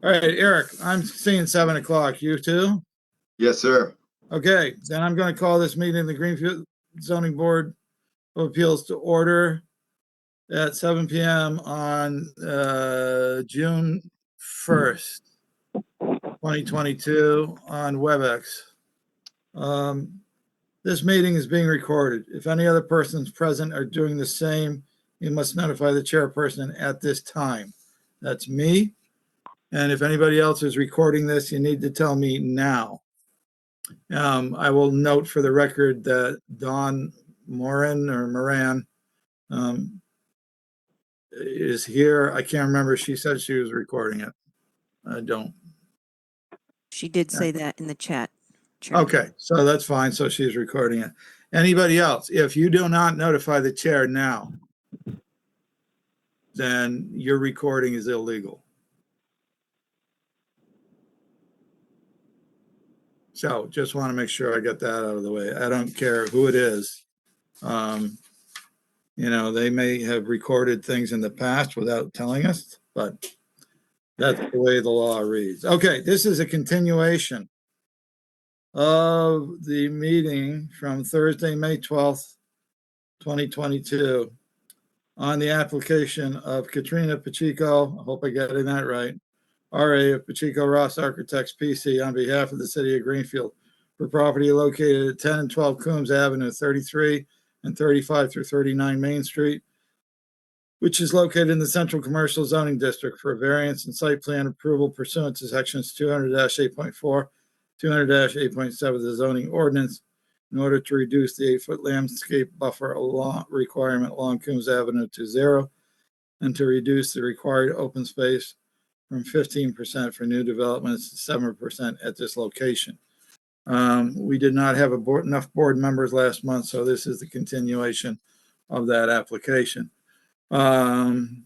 All right, Eric, I'm seeing 7 o'clock. You too? Yes, sir. Okay, then I'm going to call this meeting of the Greenfield Zoning Board of Appeals to order at 7 p.m. on June 1st, 2022 on WebEx. This meeting is being recorded. If any other persons present are doing the same, you must notify the chairperson at this time. That's me. And if anybody else is recording this, you need to tell me now. I will note for the record that Dawn Moran is here. I can't remember. She said she was recording it. I don't. She did say that in the chat. Chairman. Okay, so that's fine. So she's recording it. Anybody else? If you do not notify the chair now, then your recording is illegal. So just want to make sure I get that out of the way. I don't care who it is. They may have recorded things in the past without telling us, but that's the way the law reads. Okay, this is a continuation of the meeting from Thursday, May 12th, 2022 on the application of Katrina Pacheco, I hope I got that right, RA of Pacheco Ross Architects PC on behalf of the city of Greenfield for property located at 10 and 12 Coombs Avenue, 33 and 35 through 39 Main Street, which is located in the Central Commercial Zoning District for variance and site plan approval pursuant to sections 200-8.4, 200-8.7 of the zoning ordinance in order to reduce the 8-foot landscape buffer requirement along Coombs Avenue to 0 and to reduce the required open space from 15% for new developments to 7% at this location. We did not have enough board members last month, so this is the continuation of that application. Probably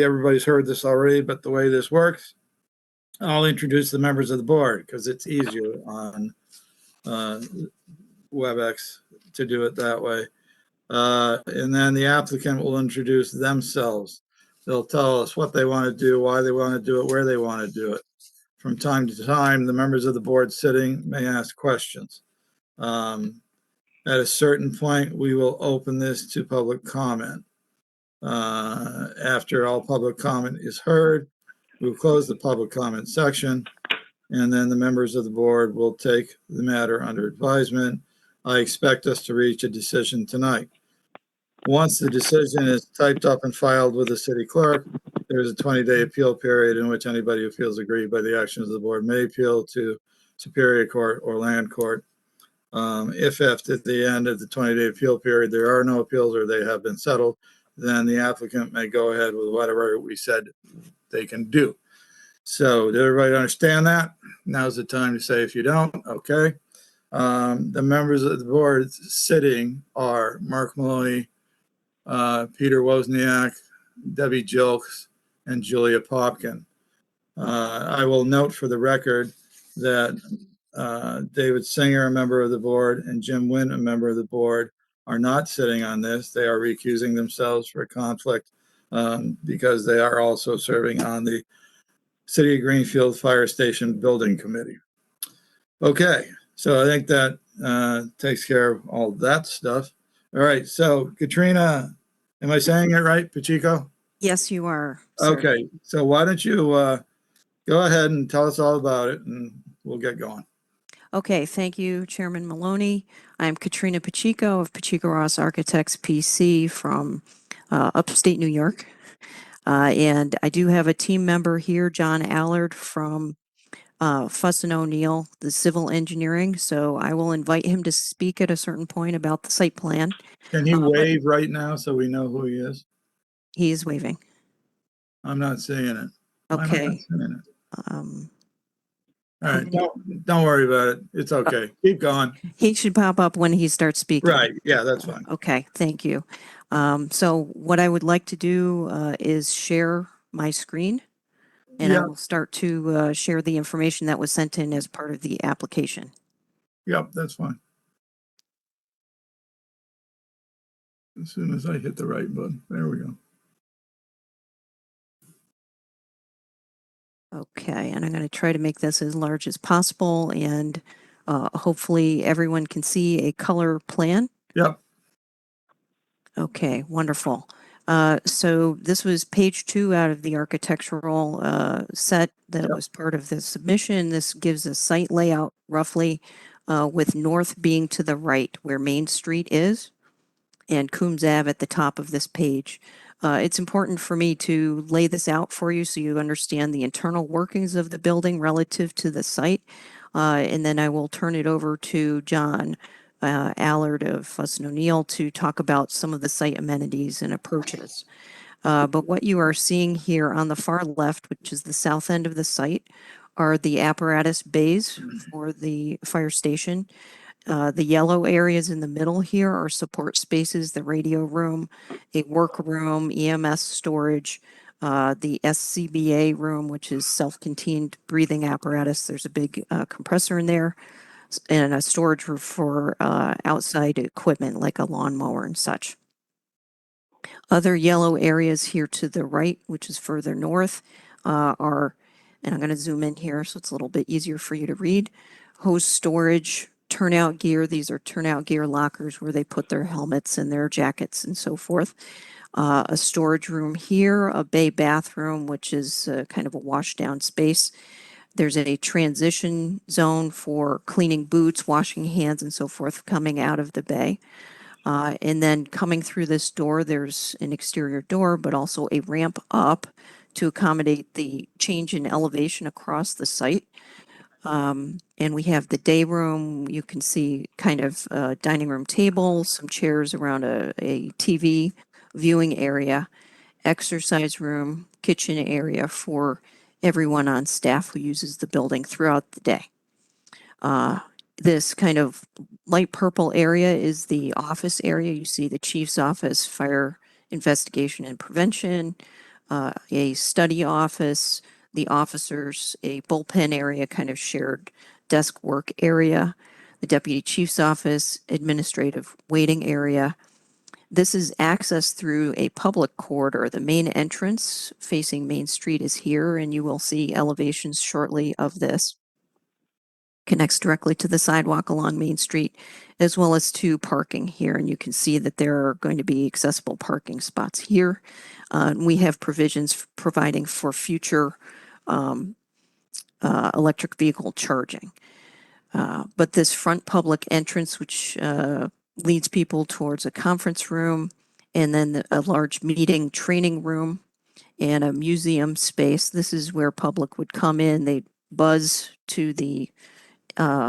everybody's heard this already, but the way this works, I'll introduce the members of the board because it's easier on WebEx to do it that way. And then the applicant will introduce themselves. They'll tell us what they want to do, why they want to do it, where they want to do it. From time to time, the members of the board sitting may ask questions. At a certain point, we will open this to public comment. After all public comment is heard, we'll close the public comment section, and then the members of the board will take the matter under advisement. I expect us to reach a decision tonight. Once the decision is typed up and filed with the city clerk, there is a 20-day appeal period in which anybody who feels aggrieved by the actions of the board may appeal to Superior Court or Land Court. If after the end of the 20-day appeal period there are no appeals or they have been settled, then the applicant may go ahead with whatever we said they can do. So did everybody understand that? Now's the time to say if you don't, okay. The members of the board sitting are Mark Maloney, Peter Wozniak, Debbie Jilks, and Julia Popkin. I will note for the record that David Singer, a member of the board, and Jim Wynn, a member of the board, are not sitting on this. They are recusing themselves for conflict because they are also serving on the City of Greenfield Fire Station Building Committee. Okay, so I think that takes care of all that stuff. All right, so Katrina, am I saying it right, Pacheco? Yes, you are, sir. Okay, so why don't you go ahead and tell us all about it and we'll get going. Okay, thank you, Chairman Maloney. I'm Katrina Pacheco of Pacheco Ross Architects PC from upstate New York. And I do have a team member here, John Allard from Fuss and O'Neill, the civil engineering. So I will invite him to speak at a certain point about the site plan. Can he wave right now so we know who he is? He is waving. I'm not seeing it. Okay. All right, don't worry about it. It's okay. Keep going. He should pop up when he starts speaking. Right. Yeah, that's fine. Okay, thank you. So what I would like to do is share my screen, and I will start to share the information that was sent in as part of the application. Yep, that's fine. As soon as I hit the right button, there we go. Okay, and I'm going to try to make this as large as possible, and hopefully everyone can see a color plan. Yep. Okay, wonderful. So this was page 2 out of the architectural set that Yep. was part of the submission. This gives a site layout roughly, with north being to the right where Main Street is and Coombs Ave at the top of this page. It's important for me to lay this out for you so you understand the internal workings of the building relative to the site. And then I will turn it over to John Allard of Fuss O'Neill to talk about some of the site amenities and approaches. But what you are seeing here on the far left, which is the south end of the site, are the apparatus bays for the fire station. The yellow areas in the middle here are support spaces, the radio room, a workroom, EMS storage, the SCBA room, which is self-contained breathing apparatus. There's a big compressor in there, and a storage room for outside equipment like a lawnmower and such. Other yellow areas here to the right, which is further north, are, and I'm going to zoom in here so it's a little bit easier for you to read, hose storage, turnout gear. These are turnout gear lockers where they put their helmets and their jackets and so forth. A storage room here, a bay bathroom, which is kind of a washdown space. There's a transition zone for cleaning boots, washing hands, and so forth coming out of the bay. And then coming through this door, there's an exterior door, but also a ramp up to accommodate the change in elevation across the site. And we have the day room. You can see kind of a dining room table, some chairs around a TV viewing area, exercise room, kitchen area for everyone on staff who uses the building throughout the day. This kind of light purple area is the office area. You see the chief's office, fire investigation and prevention, a study office, the officers, a bullpen area, kind of shared desk work area, the deputy chief's office, administrative waiting area. This is accessed through a public corridor. The main entrance facing Main Street is here, and you will see elevations shortly of this. Connects directly to the sidewalk along Main Street, as well as to parking here. And you can see that there are going to be accessible parking spots here. We have provisions providing for future electric vehicle charging. But this front public entrance, which leads people towards a conference room, and then a large meeting training room and a museum space. This is where public would come in. They'd buzz to the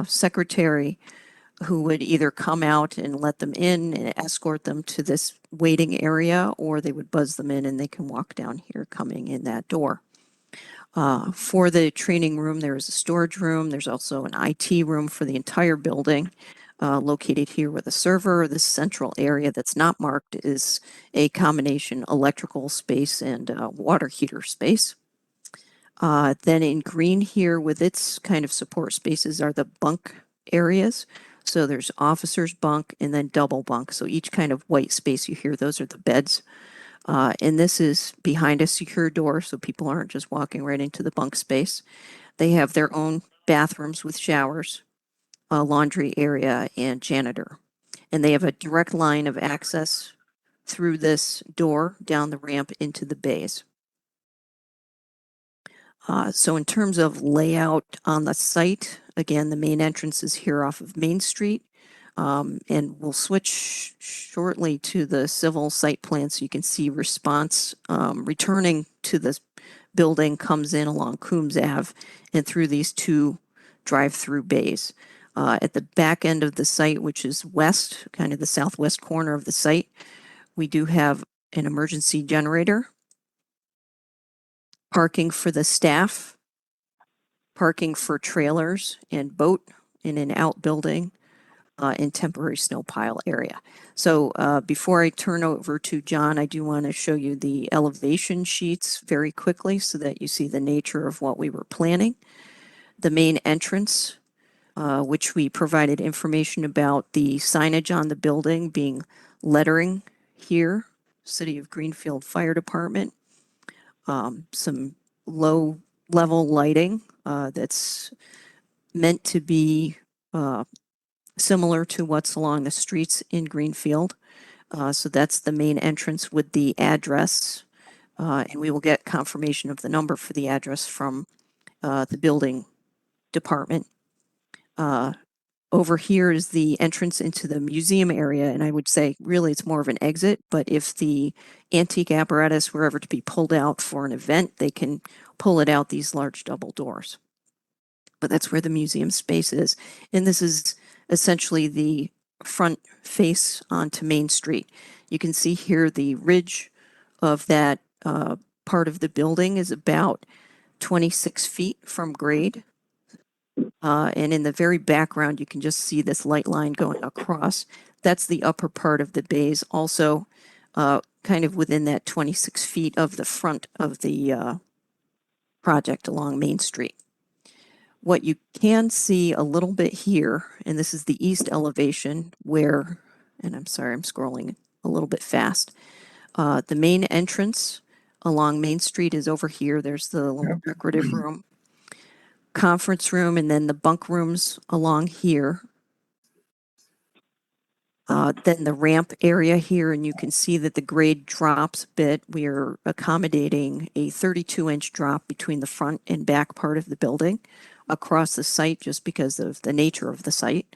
secretary, who would either come out and let them in and escort them to this waiting area, or they would buzz them in and they can walk down here coming in that door. For the training room, there is a storage room. There's also an IT room for the entire building, located here with a server. This central area that's not marked is a combination electrical space and water heater space. Then in green here with its kind of support spaces are the bunk areas. So there's officer's bunk and then double bunk. So each kind of white space you hear, those are the beds. And this is behind a secure door, so people aren't just walking right into the bunk space. They have their own bathrooms with showers, a laundry area, and janitor. And they have a direct line of access through this door down the ramp into the bays. So in terms of layout on the site, again, the main entrance is here off of Main Street. And we'll switch shortly to the civil site plan so you can see response returning to this building comes in along Coombs Ave and through these two drive-through bays. At the back end of the site, which is west, kind of the southwest corner of the site, we do have an emergency generator, parking for the staff, parking for trailers and boat in an outbuilding, in temporary snow pile area. So before I turn over to John, I do want to show you the elevation sheets very quickly so that you see the nature of what we were planning. The main entrance, which we provided information about the signage on the building being lettering here, City of Greenfield Fire Department, some low level lighting that's meant to be similar to what's along the streets in Greenfield. So that's the main entrance with the address. And we will get confirmation of the number for the address from the building department. Over here is the entrance into the museum area, and I would say really it's more of an exit, but if the antique apparatus were ever to be pulled out for an event, they can pull it out these large double doors. But that's where the museum space is. And this is essentially the front face onto Main Street. You can see here the ridge of that part of the building is about 26 feet from grade. And in the very background, you can just see this light line going across. That's the upper part of the bays, also kind of within that 26 feet of the front of the project along Main Street. What you can see a little bit here, and this is the east elevation where, and I'm sorry, I'm scrolling a little bit fast. The main entrance along Main Street is over here. There's the little decorative room, conference room, and then the bunk rooms along here. Then the ramp area here, and you can see that the grade drops a bit. We are accommodating a 32-inch drop between the front and back part of the building across the site just because of the nature of the site.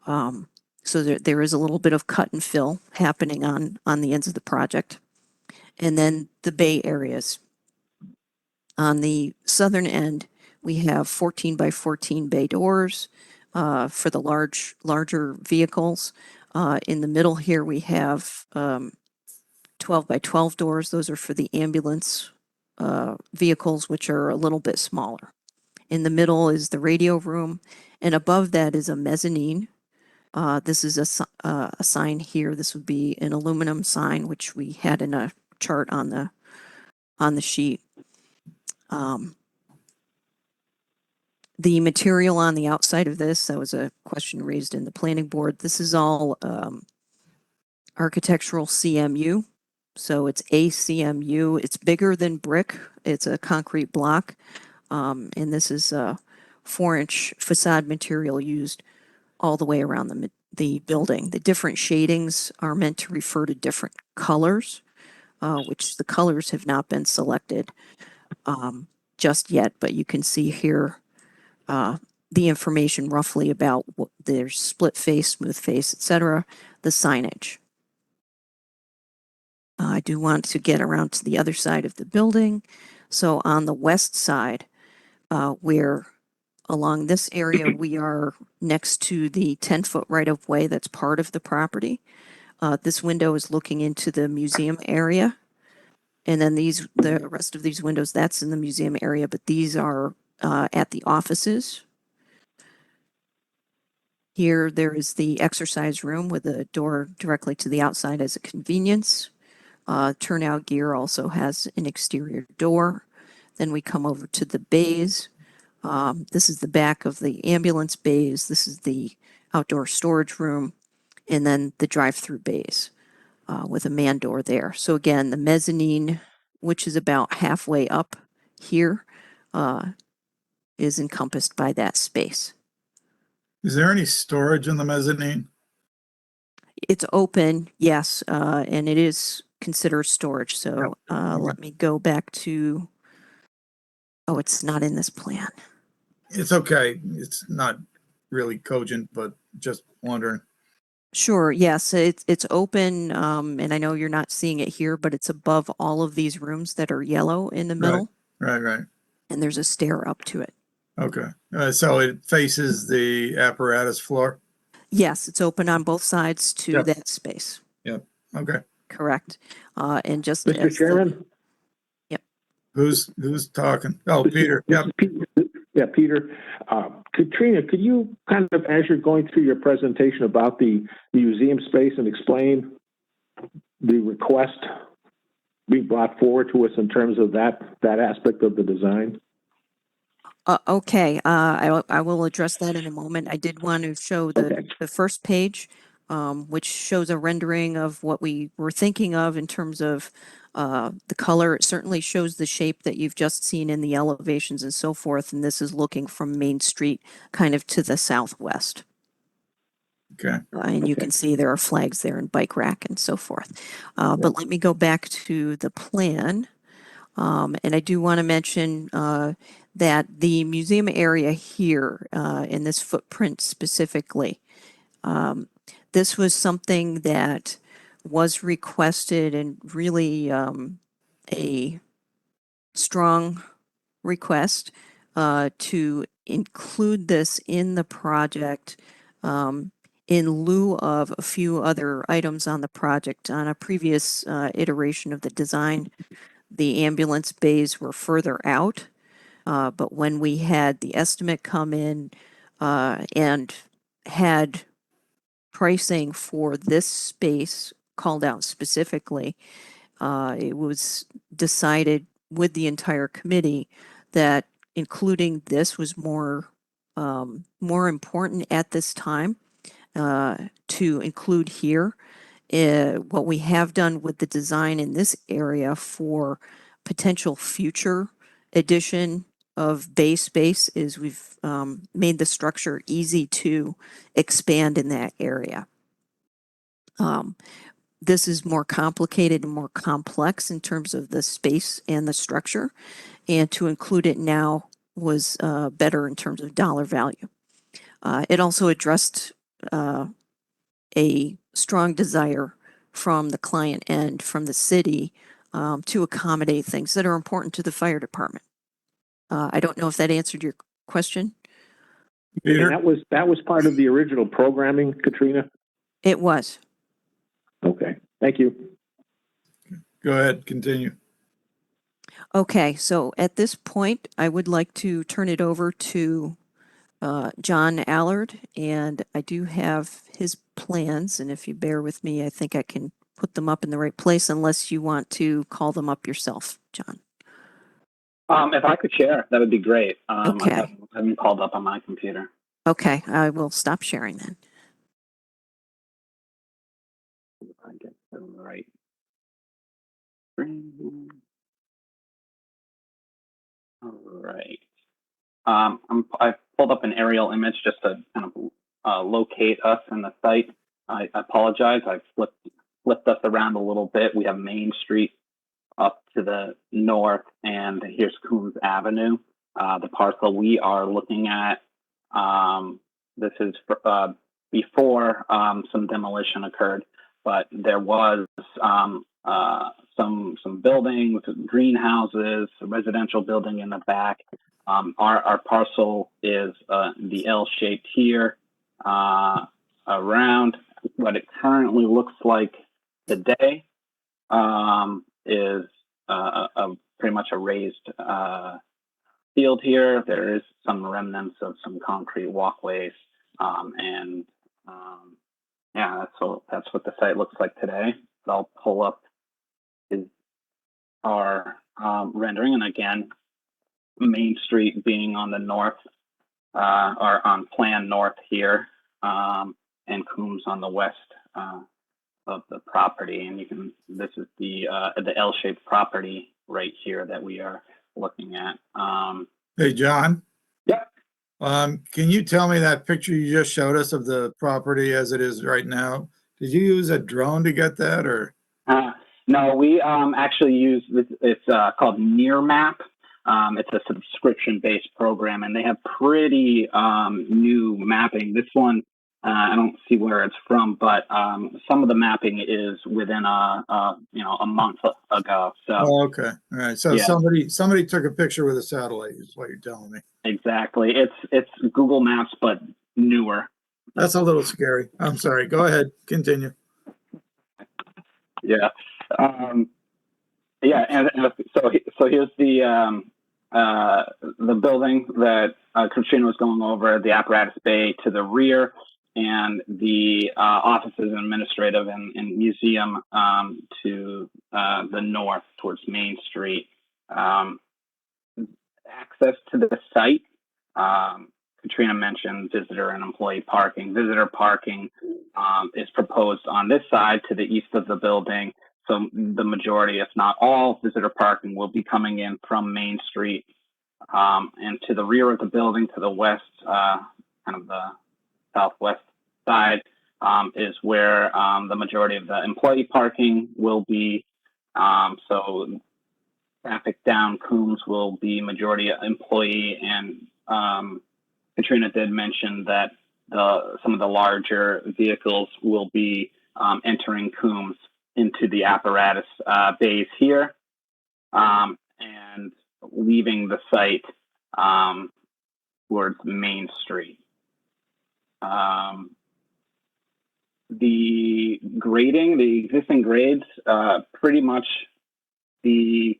So there is a little bit of cut and fill happening on the ends of the project. And then the bay areas. On the southern end, we have 14 by 14 bay doors for the larger vehicles. In the middle here, we have 12 by 12 doors. Those are for the ambulance vehicles, which are a little bit smaller. In the middle is the radio room, and above that is a mezzanine. This is a sign here. This would be an aluminum sign, which we had in a chart on the sheet. The material on the outside of this, that was a question raised in the planning board. This is all architectural CMU. So it's ACMU. It's bigger than brick. It's a concrete block. And this is a 4-inch facade material used all the way around the building. The different shadings are meant to refer to different colors, which the colors have not been selected just yet, but you can see here the information roughly about what there's split face, smooth face, etc., the signage. I do want to get around to the other side of the building. So on the west side, where along this area, we are next to the 10-foot right-of-way that's part of the property. This window is looking into the museum area. And then the rest of these windows, that's in the museum area, but these are at the offices. Here, there is the exercise room with a door directly to the outside as a convenience. Turnout gear also has an exterior door. Then we come over to the bays. This is the back of the ambulance bays. This is the outdoor storage room, and then the drive-through bays with a man door there. So again, the mezzanine, which is about halfway up here, is encompassed by that space. Is there any storage in the mezzanine? It's open, yes, and it is considered storage. So let me go back to, oh, it's not in this plan. It's okay. It's not really cogent, but just wondering. Sure, yes, it's open, and I know you're not seeing it here, but it's above all of these rooms that are yellow in the middle. Right. And there's a stair up to it. Okay. So it faces the apparatus floor? Yes, it's open on both sides to Yep. that space. Yep. Okay. Correct. And just Mr. as Chairman? Yep. Who's talking? Oh, Peter. Yep. Yeah, Peter. Katrina, could you kind of, as you're going through your presentation about the museum space, and explain the request being brought forward to us in terms of that aspect of the design? Okay, I will address that in a moment. I did want to show the first page, which shows a rendering of what we were thinking of in terms of The color certainly shows the shape that you've just seen in the elevations and so forth. And this is looking from Main Street kind of to the southwest. Okay. And you Okay. can see there are flags there and bike rack and so forth. But let me go back to the plan. And I do want to mention that the museum area here in this footprint specifically, this was something that was requested and really a strong request to include this in the project in lieu of a few other items on the project. On a previous iteration of the design, the ambulance bays were further out. But when we had the estimate come in and had pricing for this space called out specifically, it was decided with the entire committee that including this was more important at this time to include here. What we have done with the design in this area for potential future addition of bay space is we've made the structure easy to expand in that area. This is more complicated and more complex in terms of the space and the structure, and to include it now was better in terms of dollar value. It also addressed a strong desire from the client and from the city to accommodate things that are important to the fire department. I don't know if that answered your question. Peter? And that was part of the original programming, Katrina? It was. Okay, thank you. Go ahead, continue. Okay, so at this point, I would like to turn it over to John Allard, and I do have his plans, and if you bear with me, I think I can put them up in the right place unless you want to call them up yourself, John. If I could share, that would be great. Okay. I haven't called up on my computer. Okay, I will stop sharing then. If I get the right. All right. I've pulled up an aerial image just to kind of locate us in the site. I apologize. I've flipped us around a little bit. We have Main Street up to the north, and here's Coombs Avenue. The parcel we are looking at, this is before some demolition occurred, but there was some buildings, greenhouses, a residential building in the back. Our parcel is the L shaped here around. What it currently looks like today is pretty much a raised field here. There is some remnants of some concrete walkways, and yeah, that's what the site looks like today. So I'll pull up our rendering, and again, Main Street being on the north, or on plan north here, and Coombs on the west of the property. And this is the L-shaped property right here that we are looking at. Hey, John? Yep. Can you tell me that picture you just showed us of the property as it is right now? Did you use a drone to get that, or? No, we actually use, it's called NearMap. It's a subscription-based program, and they have pretty new mapping. This one, I don't see where it's from, but some of the mapping is within a month ago. So. Oh, okay. All right. So Yeah. somebody took a picture with a satellite, is what you're telling me. Exactly. It's Google Maps, but newer. That's a little scary. I'm sorry. Go ahead. Continue. Yeah. Yeah. And so here's the building that Katrina was going over, the apparatus bay to the rear, and the offices and administrative and museum to the north towards Main Street. Access to the site, Katrina mentioned visitor and employee parking. Visitor parking is proposed on this side to the east of the building. So the majority, if not all, visitor parking will be coming in from Main Street. And to the rear of the building, to the west, kind of the southwest side, is where the majority of the employee parking will be. So traffic down Coombs will be majority employee, and Katrina did mention that some of the larger vehicles will be entering Coombs into the apparatus bays here, and leaving the site towards Main Street. The grading, the existing grades, pretty much the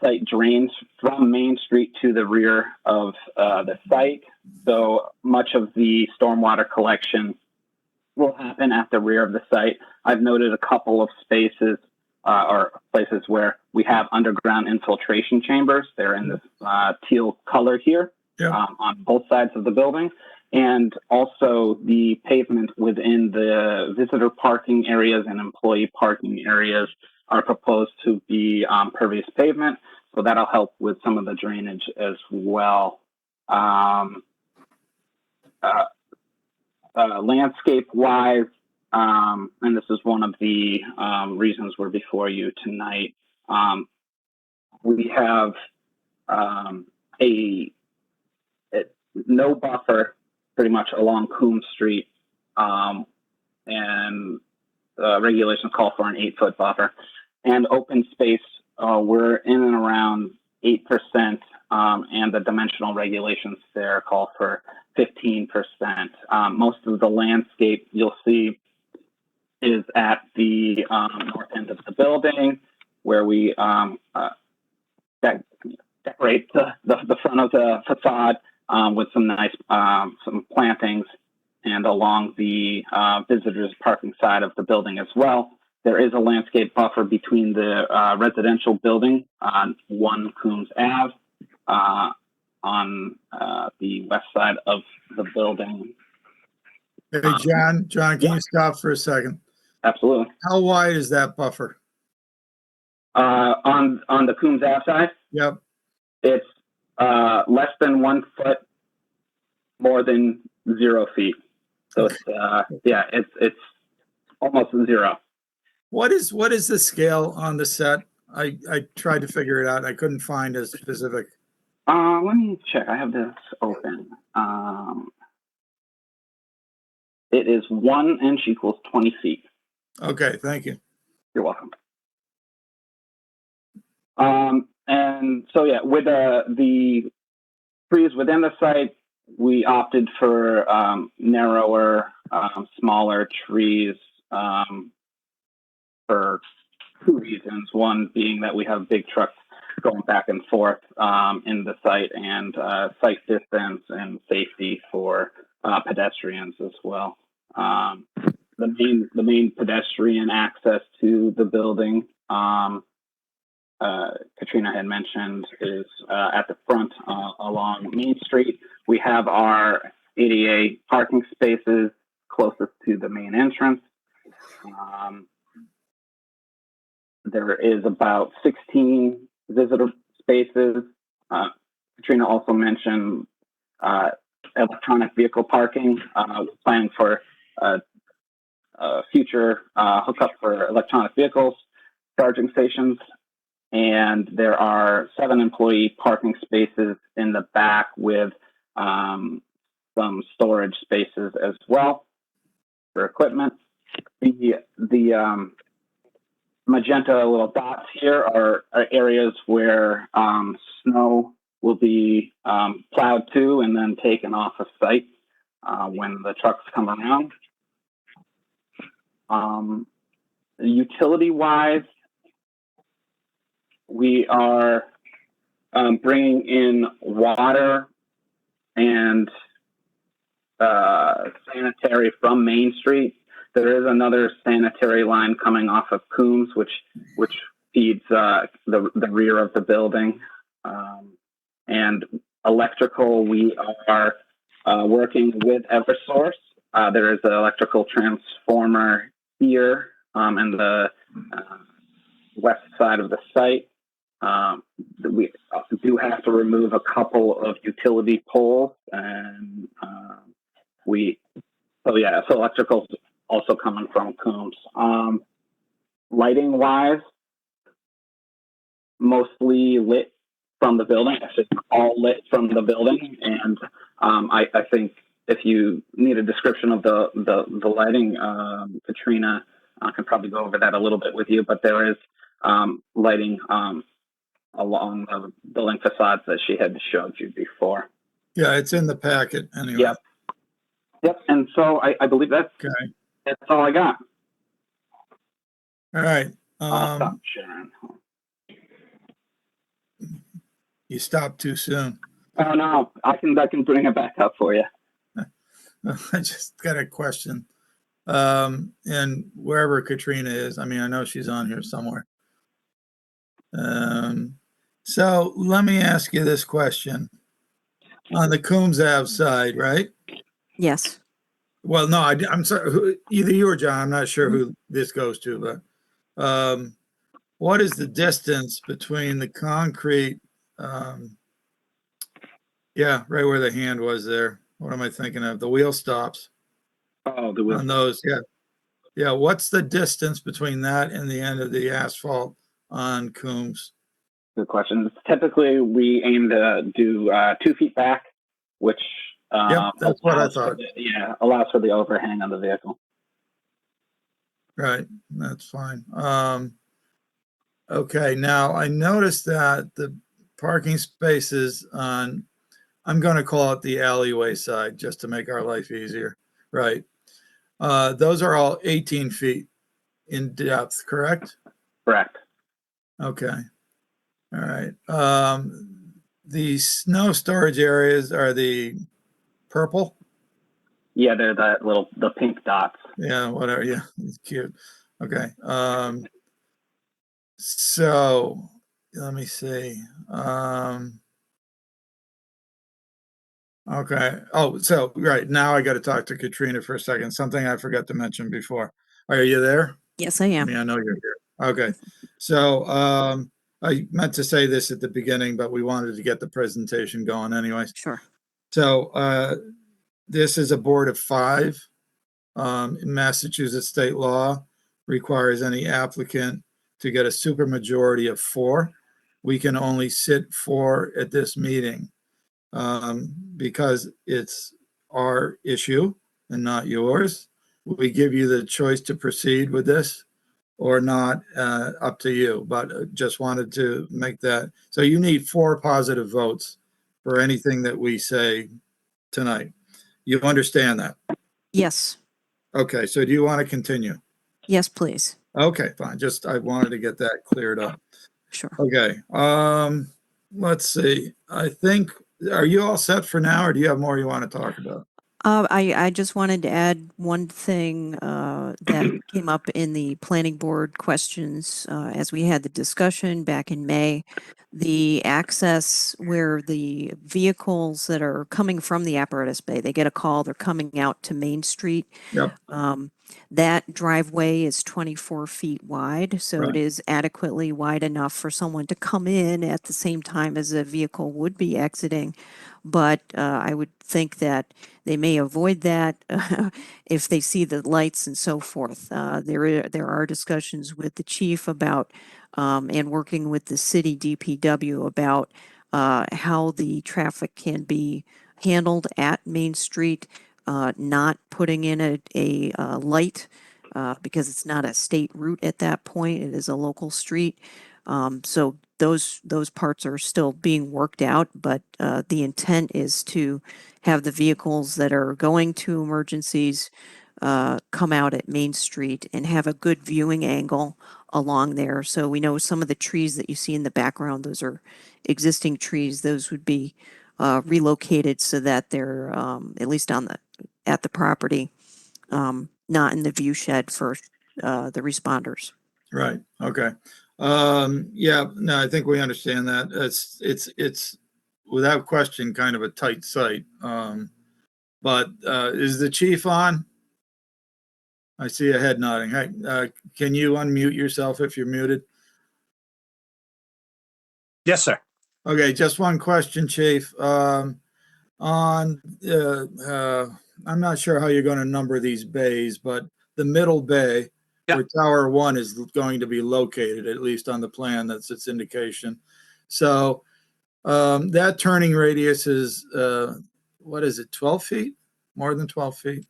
site drains from Main Street to the rear of the site. So much of the stormwater collection will happen at the rear of the site. I've noted a couple of spaces or places where we have underground infiltration chambers. They're in this teal color here. Yeah. On both sides of the building. And also the pavement within the visitor parking areas and employee parking areas are proposed to be pervious pavement. So that'll help with some of the drainage as well. Landscape-wise, and this is one of the reasons we're before you tonight, we have no buffer pretty much along Coombe Street, and regulations call for an 8-foot buffer. And open space, we're in and around 8%, and the dimensional regulations there call for 15%. Most of the landscape you'll see is at the north end of the building, where we decorate the front of the facade with some nice some plantings, and along the visitors parking side of the building as well. There is a landscape buffer between the residential building on 1 Coombs Ave on the west side of the building. Hey, John, can you stop for a second? Absolutely. How wide is that buffer? On the Coombs Ave side, Yep. it's less than 1 foot, more than 0 feet. So it's almost 0. What is the scale on the set? I tried to figure it out. I couldn't find a specific. Let me check. I have this open. It is 1 inch equals 20 feet. Okay, thank you. You're welcome. And so yeah, with the trees within the site, we opted for narrower, smaller trees for 2 reasons. One being that we have big trucks going back and forth in the site, and site distance and safety for pedestrians as well. The main pedestrian access to the building, Katrina had mentioned, is at the front along Main Street. We have our ADA parking spaces closest to the main entrance. There is about 16 visitor spaces. Katrina also mentioned electronic vehicle parking, planning for future hookup for electronic vehicles, charging stations. And there are 7 employee parking spaces in the back with some storage spaces as well for equipment. The magenta little dots here are areas where snow will be plowed to and then taken off of site when the trucks come around. Utility-wise, we are bringing in water and sanitary from Main Street. There is another sanitary line coming off of Coombs, which feeds the rear of the building. And electrical, we are working with Eversource. There is an electrical transformer here, and the uh, west side of the site. We do have to remove a couple of utility poles, and so electrical's also coming from Coombs. Lighting wise, mostly lit from the building. Actually, all lit from the building, and I think if you need a description of the lighting, Katrina can probably go over that a little bit with you. But there is lighting along the building facades that she had showed you before. Yeah, it's in the packet anyway. Yep. Yep. And so I believe that's all I got. All right. I'll stop sharing. You stopped too soon. Oh no, I can bring it back up for you. I just got a question. And wherever Katrina is, I mean, I know she's on here somewhere. So let me ask you this question. On the Coombs Ave side, right? Yes. Well, no, I'm sorry. Either you or John, I'm not sure who this goes to, but what is the distance between the concrete? Yeah, right where the hand was there. What am I thinking of? The wheel stops. Oh, the wheel On those, yeah. Yeah, what's the distance between that and the end of the asphalt on Coombs? Good question. Typically, we aim to do 2 feet back, which Yep, that's what I thought. allows for the overhang on the vehicle. Right, that's fine. Okay, now I noticed that the parking spaces on, I'm going to call it the alleyway side just to make our life easier, right? Those are all 18 feet in depth, correct? Correct. Okay. All right. The snow storage areas are the purple? Yeah, they're the pink dots. Yeah, whatever. Yeah, it's cute. Okay. So let me see. Okay. Oh, so right now I got to talk to Katrina for a second. Something I forgot to mention before. Are you there? Yes, I I am. mean, I know you're here. Okay. So I meant to say this at the beginning, but we wanted to get the presentation going anyways. Sure. So this is a board of 5. In Massachusetts state law requires any applicant to get a supermajority of 4. We can only sit 4 at this meeting because it's our issue and not yours. We give you the choice to proceed with this or not, up to you, but just wanted to make that. So you need 4 positive votes for anything that we say tonight. You understand that? Yes. Okay, so do you want to continue? Yes, please. Okay, fine. Just, I wanted to get that cleared up. Sure. Okay, let's see. I think, are you all set for now, or do you have more you want to talk about? I just wanted to add one thing that came up in the planning board questions as we had the discussion back in May. The access where the vehicles that are coming from the apparatus bay, they get a call, they're coming out to Main Street. Yep, That driveway is 24 feet wide, so it Right. is adequately wide enough for someone to come in at the same time as a vehicle would be exiting. But I would think that they may avoid that if they see the lights and so forth. There are discussions with the chief about and working with the city DPW about how the traffic can be handled at Main Street, not putting in a light because it's not a state route at that point. It is a local street. So those parts are still being worked out, but the intent is to have the vehicles that are going to emergencies come out at Main Street and have a good viewing angle along there. So we know some of the trees that you see in the background, those are existing trees. Those would be relocated so that they're at least at the property, not in the view shed for the responders. right, okay. Yeah, no, I think we understand that. It's without question kind of a tight site. But is the chief on? I see a head nodding. Hey, can you unmute yourself if you're muted? Yes, sir. Okay, just one question, Chief. I'm not sure how you're going to number these bays, but the middle bay Yeah. where Tower 1 is going to be located, at least on the plan, that's its indication. So that turning radius is, what is it, 12 feet? More than 12 feet?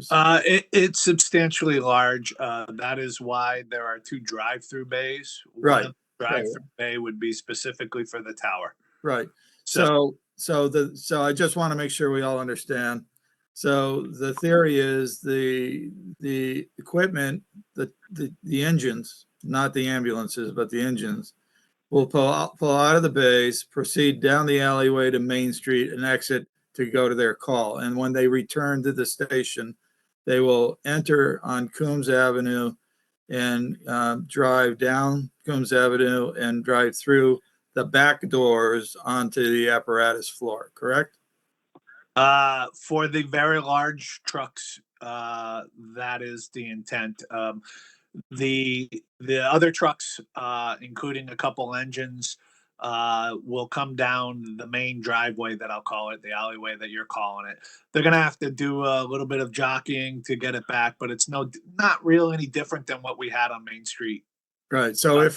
It's substantially large. That is why there are two drive-through bays. One Right. of the drive-through bay would be specifically for the tower. Right. So So I just want to make sure we all understand. So the theory is the equipment, the engines, not the ambulances, but the engines, will pull out of the bays, proceed down the alleyway to Main Street and exit to go to their call. And when they return to the station, they will enter on Coombs Avenue and drive down Coombs Avenue and drive through the back doors onto the apparatus floor, correct? for the very large trucks, that is the intent. The other trucks, including a couple engines, will come down the main driveway that I'll call it, the alleyway that you're calling it. They're gonna have to do a little bit of jockeying to get it back, but it's not really any different than what we had on Main Street. Right. So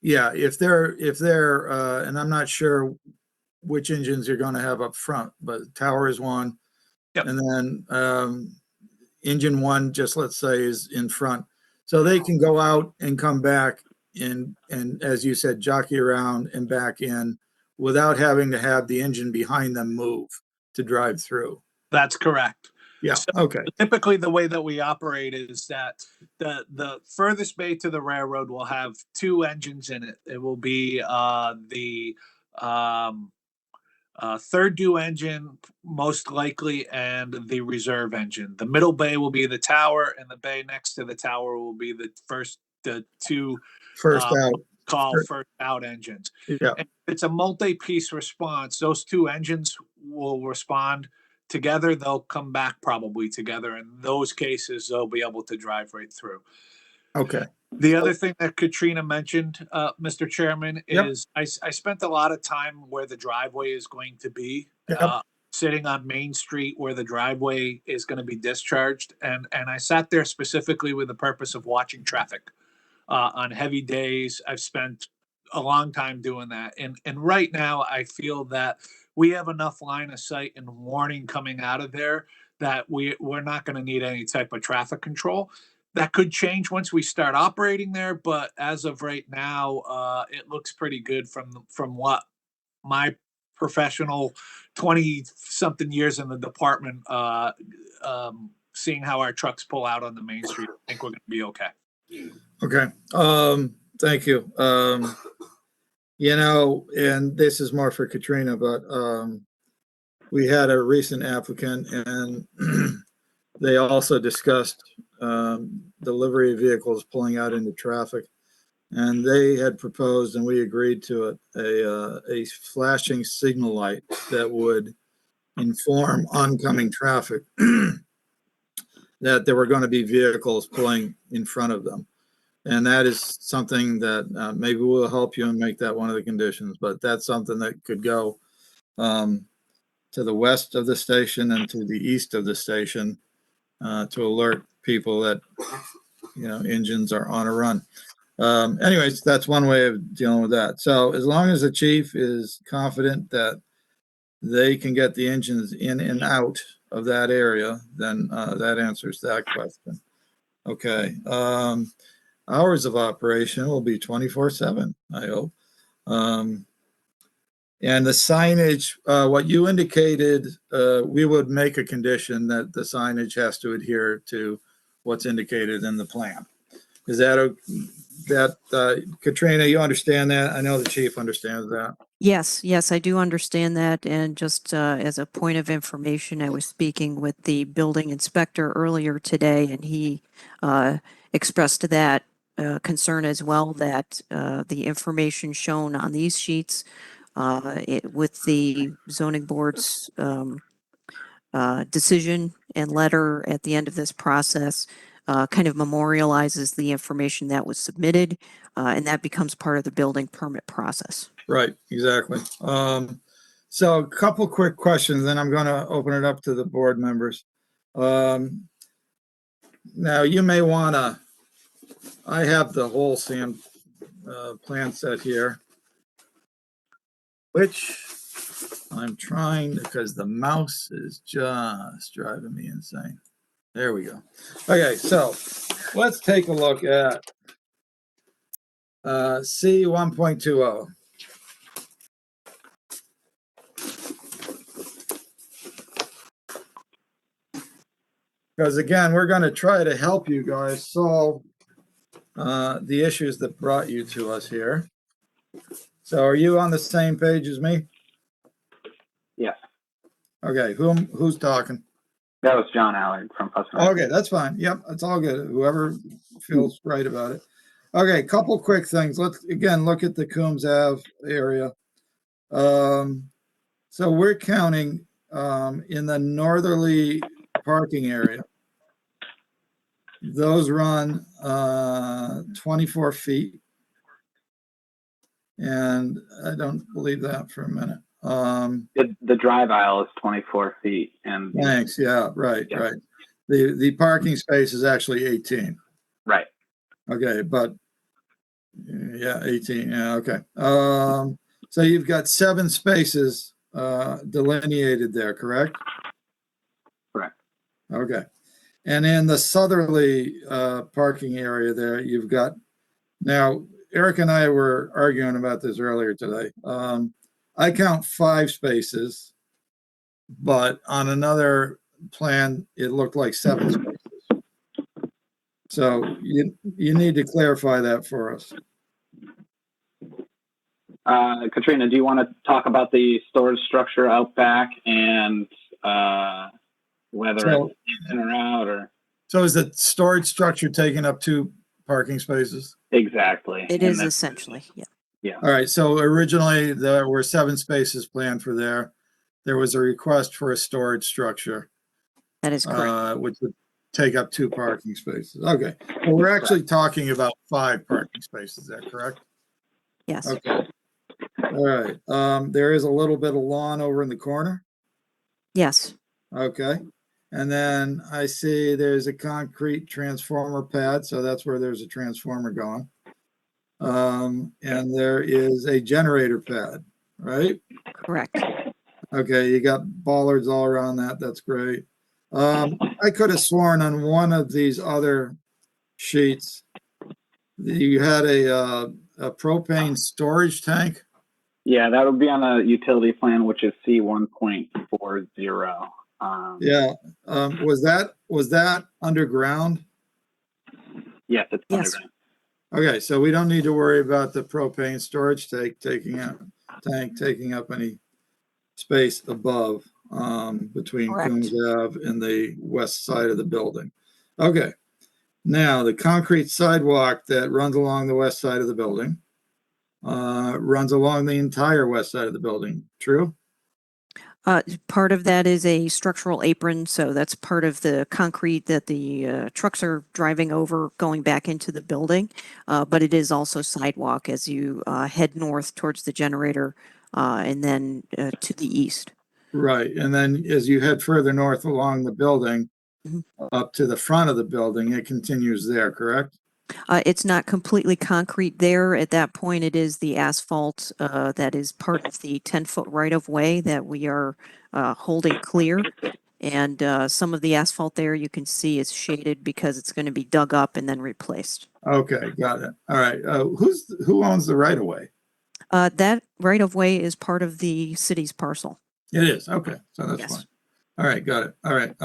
yeah, if they're and I'm not sure which engines you're going to have up front, but tower is one. Yep. And then engine one, just let's say, is in front. So they can go out and come back and as you said, jockey around and back in without having to have the engine behind them move to drive through. That's correct. Yeah. So Okay. typically the way that we operate is that the furthest bay to the railroad will have two engines in it. It will be the third due engine, most likely, and the reserve engine. The middle bay will be the tower, and the bay next to the tower will be the two First out. first out engines. Yeah. And it's a multi-piece response. Those two engines will respond together. They'll come back probably together. In those cases, they'll be able to drive right through. Okay. The other thing that Katrina mentioned, Mr. Chairman, Yep. is I spent a lot of time where the driveway is going to be, Yep. sitting on Main Street where the driveway is going to be discharged. And I sat there specifically with the purpose of watching traffic. On heavy days, I've spent a long time doing that. And right now, I feel that we have enough line of sight and warning coming out of there that we're not going to need any type of traffic control. That could change once we start operating there, but as of right now, it looks pretty good from what my professional 20 something years in the department, seeing how our trucks pull out on the main street. I think we're going to be okay. Okay. Thank you. And this is more for Katrina, but we had a recent applicant and they also discussed delivery vehicles pulling out into traffic. And they had proposed, and we agreed to it, a flashing signal light that would inform oncoming traffic that there were going to be vehicles pulling in front of them. And that is something that maybe will help you and make that one of the conditions, but that's something that could go to the west of the station and to the east of the station to alert people that, engines are on a run. Anyways, that's one way of dealing with that. So as long as the chief is confident that they can get the engines in and out of that area, then that answers that question. Okay. Hours of operation will be 24/7, I hope. And the signage, what you indicated, we would make a condition that the signage has to adhere to what's indicated in the plan. Is that Katrina, you understand that? I know the chief understands that. Yes, I do understand that. And just as a point of information, I was speaking with the building inspector earlier today, and he expressed that concern as well, that the information shown on these sheets with the zoning board's decision and letter at the end of this process kind of memorializes the information that was submitted, and that becomes part of the building permit process. Right, exactly. So a couple quick questions, then I'm going to open it up to the board members. Now you may want to, I have the whole plan set here, which I'm trying, because the mouse is just driving me insane. There we go. Okay, so let's take a look at C 1.20. Because again, we're going to try to help you guys solve the issues that brought you to us here. So are you on the same page as me? Yes, Okay, who's talking? that was John Allard from Pussman. Okay, that's fine. Yep, that's all good. Whoever feels right about it. Okay, couple quick things. Let's again look at the Coombs Ave area. So we're counting in the northerly parking area. Those run 24 feet. And I don't believe that for a minute. The drive aisle is 24 feet, and Thanks. Yeah, right, Yeah. right. The parking space is actually 18. right. Okay, but yeah, 18. Yeah, okay. So you've got 7 spaces delineated there, correct? Correct. Okay. And in the southerly parking area there, you've got, now Eric and I were arguing about this earlier today. I count 5 spaces, but on another plan, it looked like 7 spaces. So you need to clarify that for us. Katrina, do you want to talk about the storage structure out back and whether So- it's in or out or? So is the storage structure taking up 2 parking spaces? Exactly. It And is that's- essentially, yeah. All right, so originally there were 7 spaces planned for there. There was a request for a storage structure, That is correct. which would take up 2 parking spaces. Okay, well, we're actually talking about 5 parking spaces, is that correct? Yes. Okay. All right, there is a little bit of lawn over in the corner. Yes. Okay. And then I see there's a concrete transformer pad, so that's where there's a transformer going. And there is a generator pad, right? Correct. Okay, you got bollards all around that. That's great. I could have sworn on one of these other sheets that you had a propane storage tank. Yeah, that would be on the utility plan, which is C 1.40. Yeah. Was that underground? Yes, it's Yes. underground. Okay, so we don't need to worry about the propane storage tank taking up any space above, between Correct. Coombs Ave and the west side of the building. Okay, now the concrete sidewalk that runs along the west side of the building, runs along the entire west side of the building, true? Part of that is a structural apron, so that's part of the concrete that the trucks are driving over going back into the building. But it is also sidewalk as you head north towards the generator and then to the east. Right, and then as you head further north along the building, Mhm. up to the front of the building, it continues there, correct? It's not completely concrete there. At that point, it is the asphalt that is part of the 10-foot right-of-way that we are holding clear. And some of the asphalt there you can see is shaded because it's going to be dug up and then replaced. Okay, got it. All right, who owns the right of way? That right-of-way is part of the city's parcel. It is, okay, so that's Yes. fine. All right, got it. All right,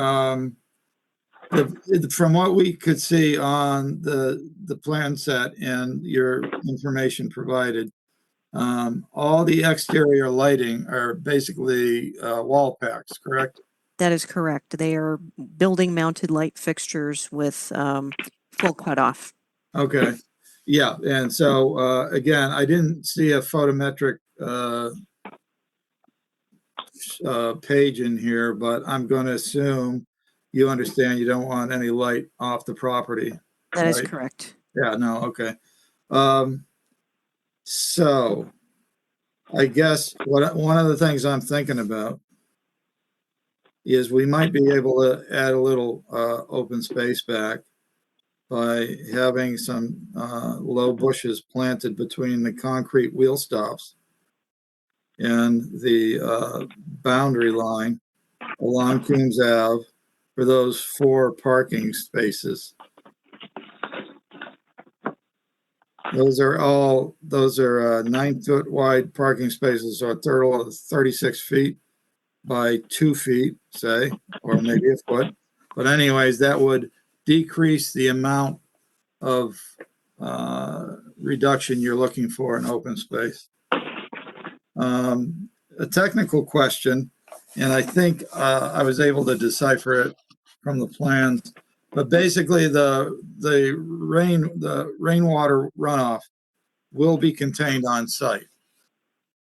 from what we could see on the plan set and your information provided, all the exterior lighting are basically wall packs, correct? That is correct. They are building mounted light fixtures with full cutoff. Okay, yeah, and so again, I didn't see a photometric page in here, but I'm going to assume you understand you don't want any light off the property. That is right? correct. Yeah, no, okay. So I guess one of the things I'm thinking about is we might be able to add a little open space back by having some low bushes planted between the concrete wheel stops and the boundary line along Coombs Ave for those 4 parking spaces. Those are 9-foot wide parking spaces, so a total of 36 feet by 2 feet, say, or maybe a foot. But anyways, that would decrease the amount of reduction you're looking for in open space. A technical question, and I think I was able to decipher it from the plans, but basically the rainwater runoff will be contained on site.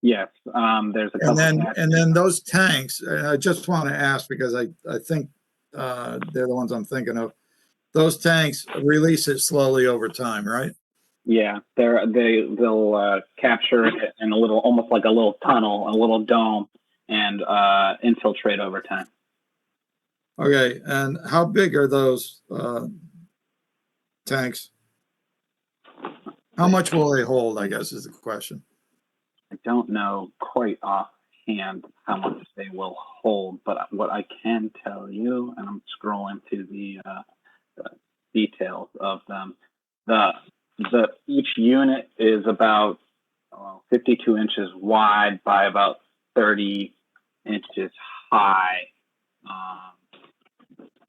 Yes, there's a couple. And then those tanks, I just want to ask because I think they're the ones I'm thinking of. Those tanks release it slowly over time, right? Yeah, they'll capture it in a little, almost like a little tunnel, a little dome, and infiltrate over time. Okay, and how big are those tanks? How much will they hold, I guess is the question. I don't know quite offhand how much they will hold, but what I can tell you, and I'm scrolling to the details of them, each unit is about 52 inches wide by about 30 inches high.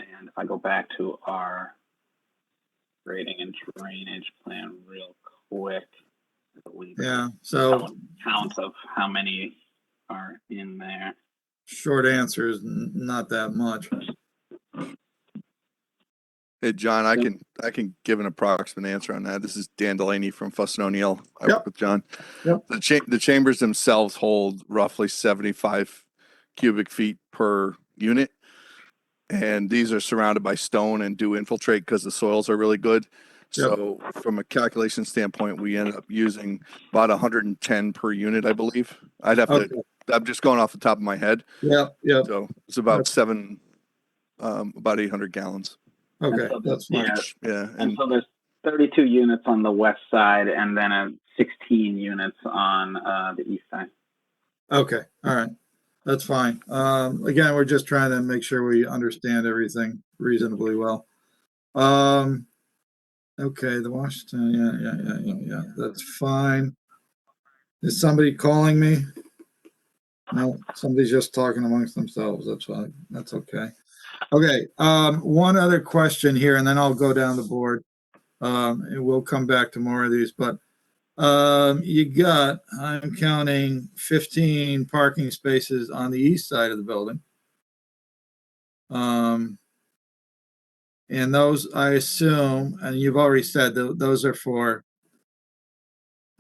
And if I go back to our grading and drainage plan real quick, I believe Yeah, so count of how many are in there. short answer is not that much. Hey, John, I can give an approximate answer on that. This is Dan Delaney from Fuss & O'Neill. I work with John. Yep. The chambers themselves hold roughly 75 cubic feet per unit. And these are surrounded by stone and do infiltrate because the soils are really good. So from a calculation standpoint, we end up using about 110 per unit, I believe. I'd have to, I'm just going off the top of my head. Yeah. So it's about about 800 gallons. Okay, so that's fine. Yeah. And so there's 32 units on the west side and then 16 units on the east side. Okay, all right. That's fine. Again, we're just trying to make sure we understand everything reasonably well. Okay, the Washington, yeah, that's fine. Is somebody calling me? No, somebody's just talking amongst themselves. That's fine. That's okay. Okay, one other question here, and then I'll go down the board. And we'll come back to more of these, but you got, I'm counting 15 parking spaces on the east side of the building. And those, I assume, and you've already said those are for,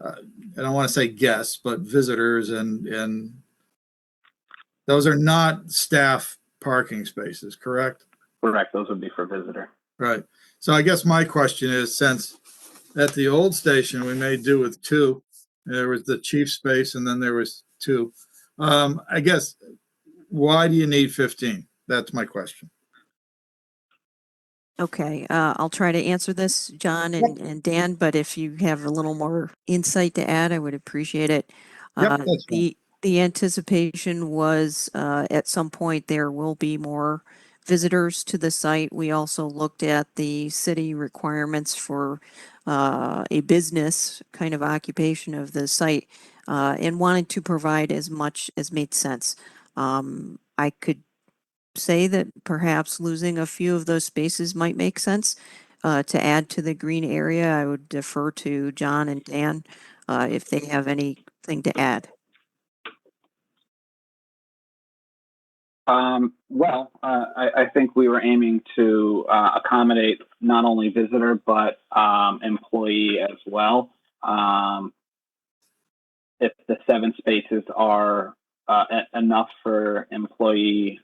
I don't want to say guests, but visitors, and those are not staff parking spaces, correct? Correct. Those would be for visitor. Right. So I guess my question is, since at the old station, we may do with 2, there was the chief space and then there was 2. I guess, why do you need 15? That's my question. Okay, I'll try to answer this, John and Dan, but if you have a little more insight to add, I would appreciate it. Yep, that's fine. The anticipation was at some point there will be more visitors to the site. We also looked at the city requirements for a business kind of occupation of the site and wanted to provide as much as made sense. I could say that perhaps losing a few of those spaces might make sense to add to the green area. I would defer to John and Dan if they have anything to add. I think we were aiming to accommodate not only visitor, but employee as well. If the 7 spaces are enough for employee,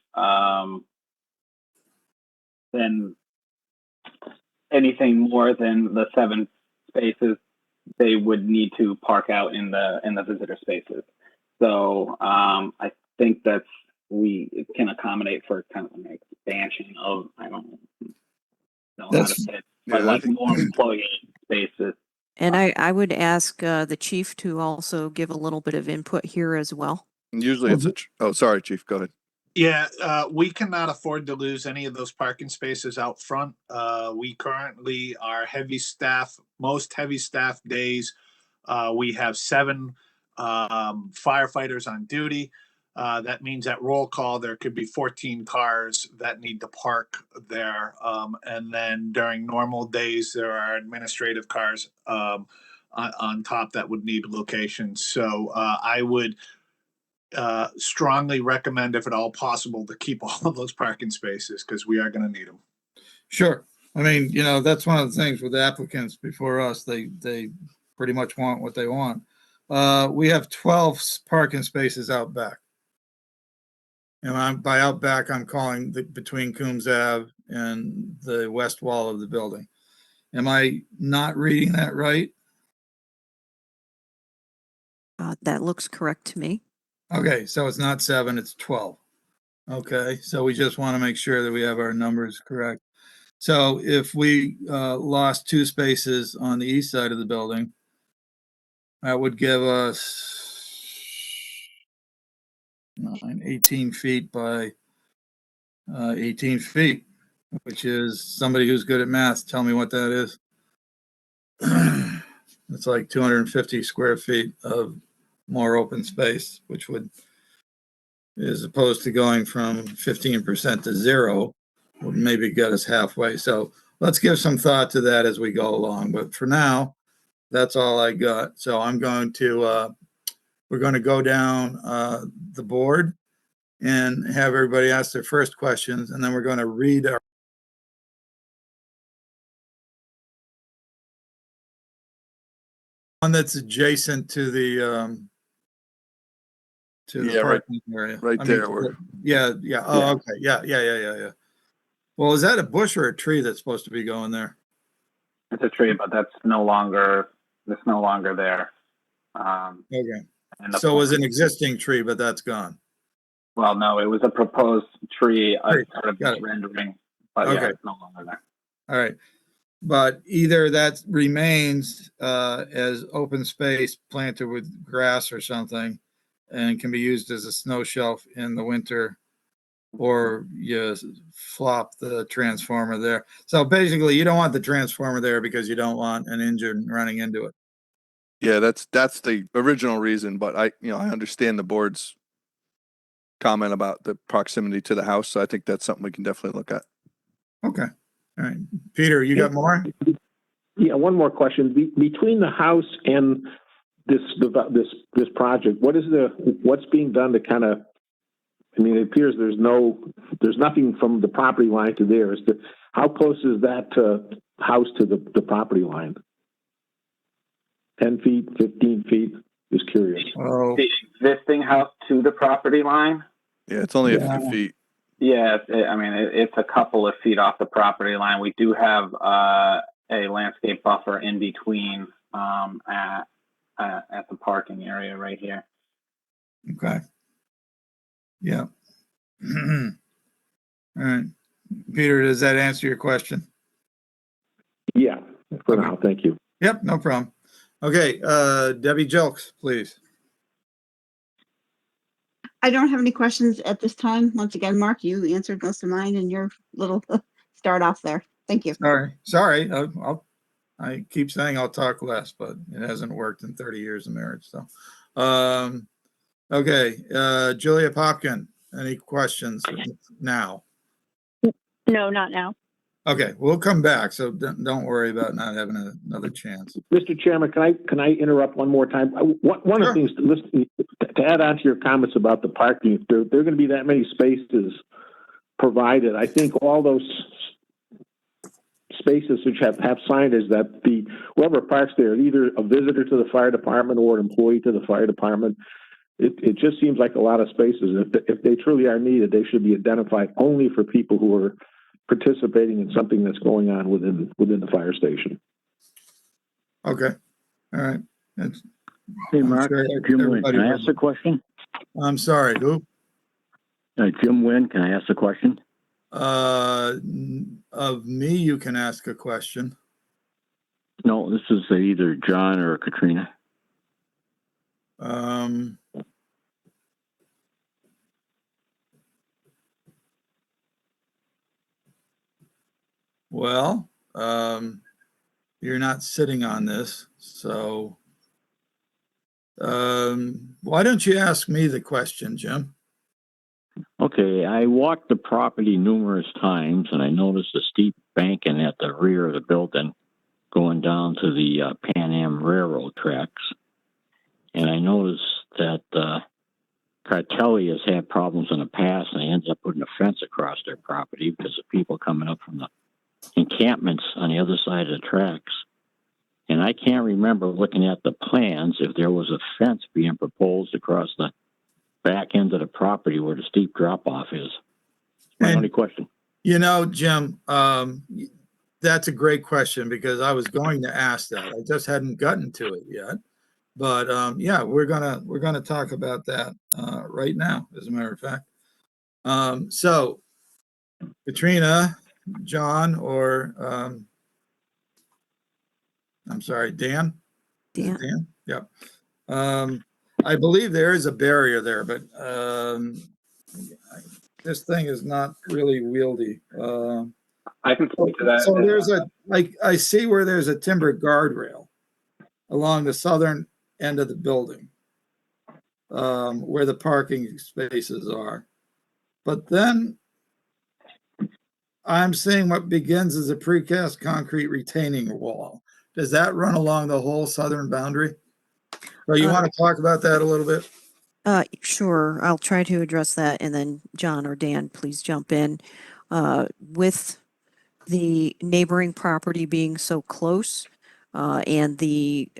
then anything more than the 7 spaces, they would need to park out in the visitor spaces. So I think we can accommodate for kind of an expansion of, I don't know how to say it, but Yeah, I like think- more employee spaces. And I would ask the chief to also give a little bit of input here as well. Usually it's oh, sorry, Chief, go ahead. Yeah, we cannot afford to lose any of those parking spaces out front. We currently are most heavy staff days. We have 7 firefighters on duty. That means at roll call, there could be 14 cars that need to park there. And then during normal days, there are administrative cars on top that would need locations. So I would strongly recommend, if at all possible, to keep all of those parking spaces because we are going to need them. Sure. I mean, that's one of the things with applicants before us. They pretty much want what they want. We have 12 parking spaces out back. And by out back, I'm calling between Coombs Ave and the west wall of the building. Am I not reading that right? That looks correct to me. Okay, so it's not 7, it's 12. Okay, so we just want to make sure that we have our numbers correct. So if we lost 2 spaces on the east side of the building, that would give us 18 feet by 18 feet, which is, somebody who's good at math, tell me what that is. It's like 250 square feet of more open space, which would, as opposed to going from 15% to 0, would maybe get us halfway. So let's give some thought to that as we go along. But for now, that's all I got. So I'm going to, we're going to go down the board and have everybody ask their first questions, and then we're going to read our one that's adjacent to the Yeah, right- parking area. right I mean, there where- yeah. Oh, okay. Yeah. Well, is that a bush or a tree that's supposed to be going there? It's a tree, but that's no longer there. Okay. And the So it was an plan- existing tree, but that's gone. Well, no, it was a proposed tree as Great. part of Got this it. rendering, but Okay. yeah, it's no longer there. All right. But either that remains as open space planted with grass or something and can be used as a snow shelf in the winter, or you flop the transformer there. So basically, you don't want the transformer there because you don't want an engine running into it. Yeah, that's the original reason, but I understand the board's comment about the proximity to the house, so I think that's something we can definitely look at. Okay. All right. Peter, you got more? Yeah, one more question. Between the house and this project, what's being done to kind of, I mean, it appears there's nothing from the property line to there. How close is that house to the property line? 10 feet, 15 feet? Just curious. Oh, The existing house to the property line? Yeah, it's only a Yeah. few feet. Yeah, it's a couple of feet off the property line. We do have a landscape buffer in between at the parking area right here. okay. Yeah. All right. Peter, does that answer your question? Yeah, for Okay. now, thank you. Yep, no problem. Okay, Debbie Jelks, please. I don't have any questions at this time. Once again, Mark, you answered most of mine in your little start off there. Thank you. Sorry. I keep saying I'll talk less, but it hasn't worked in 30 years of marriage. So, okay, Julia Popkin, any questions now? No, not now. Okay, we'll come back. So don't worry about not having another chance. Mr. Chairman, can I interrupt one more time? One of the things to add on to your comments about the parking, if there are going to be that many spaces provided, I think all those spaces which have signage that whoever parks there, either a visitor to the fire department or an employee to the fire department, It just seems like a lot of spaces. If they truly are needed, they should be identified only for people who are participating in something that's going on within the fire station. Okay, all right. That's- Hey, I'm Mark, sure Jim Wynn, everybody can I would- ask a question? I'm sorry, who? Jim Wynn, can I ask a question? Of me, you can ask a question. No, this is either John or Katrina. Um, well, you're not sitting on this, so why don't you ask me the question, Jim? Okay, I walked the property numerous times and I noticed a steep banking at the rear of the building going down to the Pan Am Railroad tracks. And I noticed that Cartelli has had problems in the past and they ended up putting a fence across their property because of people coming up from the encampments on the other side of the tracks. And I can't remember looking at the plans if there was a fence being proposed across the back end of the property where the steep drop off is. My And- only question. You know, Jim, that's a great question because I was going to ask that. I just hadn't gotten to it yet. But yeah, we're gonna talk about that right now, as a matter of fact. So Katrina, John, or I'm sorry, Dan? Is it Dan? Dan? Yep. I believe there is a barrier there, but this thing is not really wieldy. I can speak to that. So there's I see where there's a timber guardrail along the southern end of the building, where the parking spaces are. But then I'm seeing what begins as a precast concrete retaining wall. Does that run along the whole southern boundary? So you want to talk about that a little bit? Sure, I'll try to address that, and then John or Dan, please jump in. With the neighboring property being so close, and the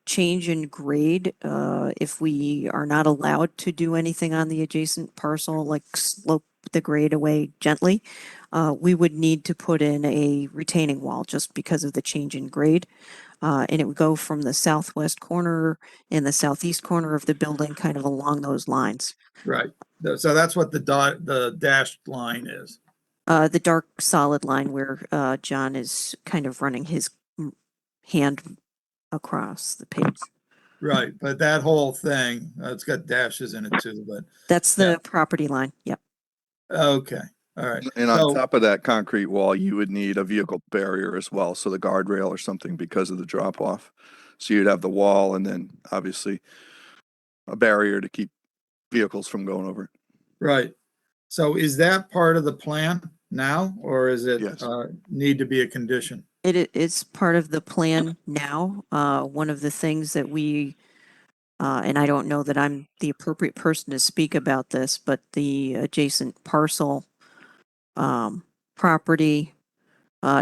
change in grade, if we are not allowed to do anything on the adjacent parcel, like slope the grade away gently, we would need to put in a retaining wall just because of the change in grade. And it would go from the southwest corner and the southeast corner of the building, kind of along those lines. Right. So that's what the dashed line is. The dark solid line where John is kind of running his hand across the page. Right. But that whole thing, it's got dashes in it too, but That's the Yeah. property line. Yep. okay. All right. And on So- top of that concrete wall, you would need a vehicle barrier as well, so the guardrail or something because of the drop off. So you'd have the wall and then obviously a barrier to keep vehicles from going over it. Right. So is that part of the plan now, or is it Yes. need to be a condition? It's part of the plan now. One of the things that we, and I don't know that I'm the appropriate person to speak about this, but the adjacent parcel property,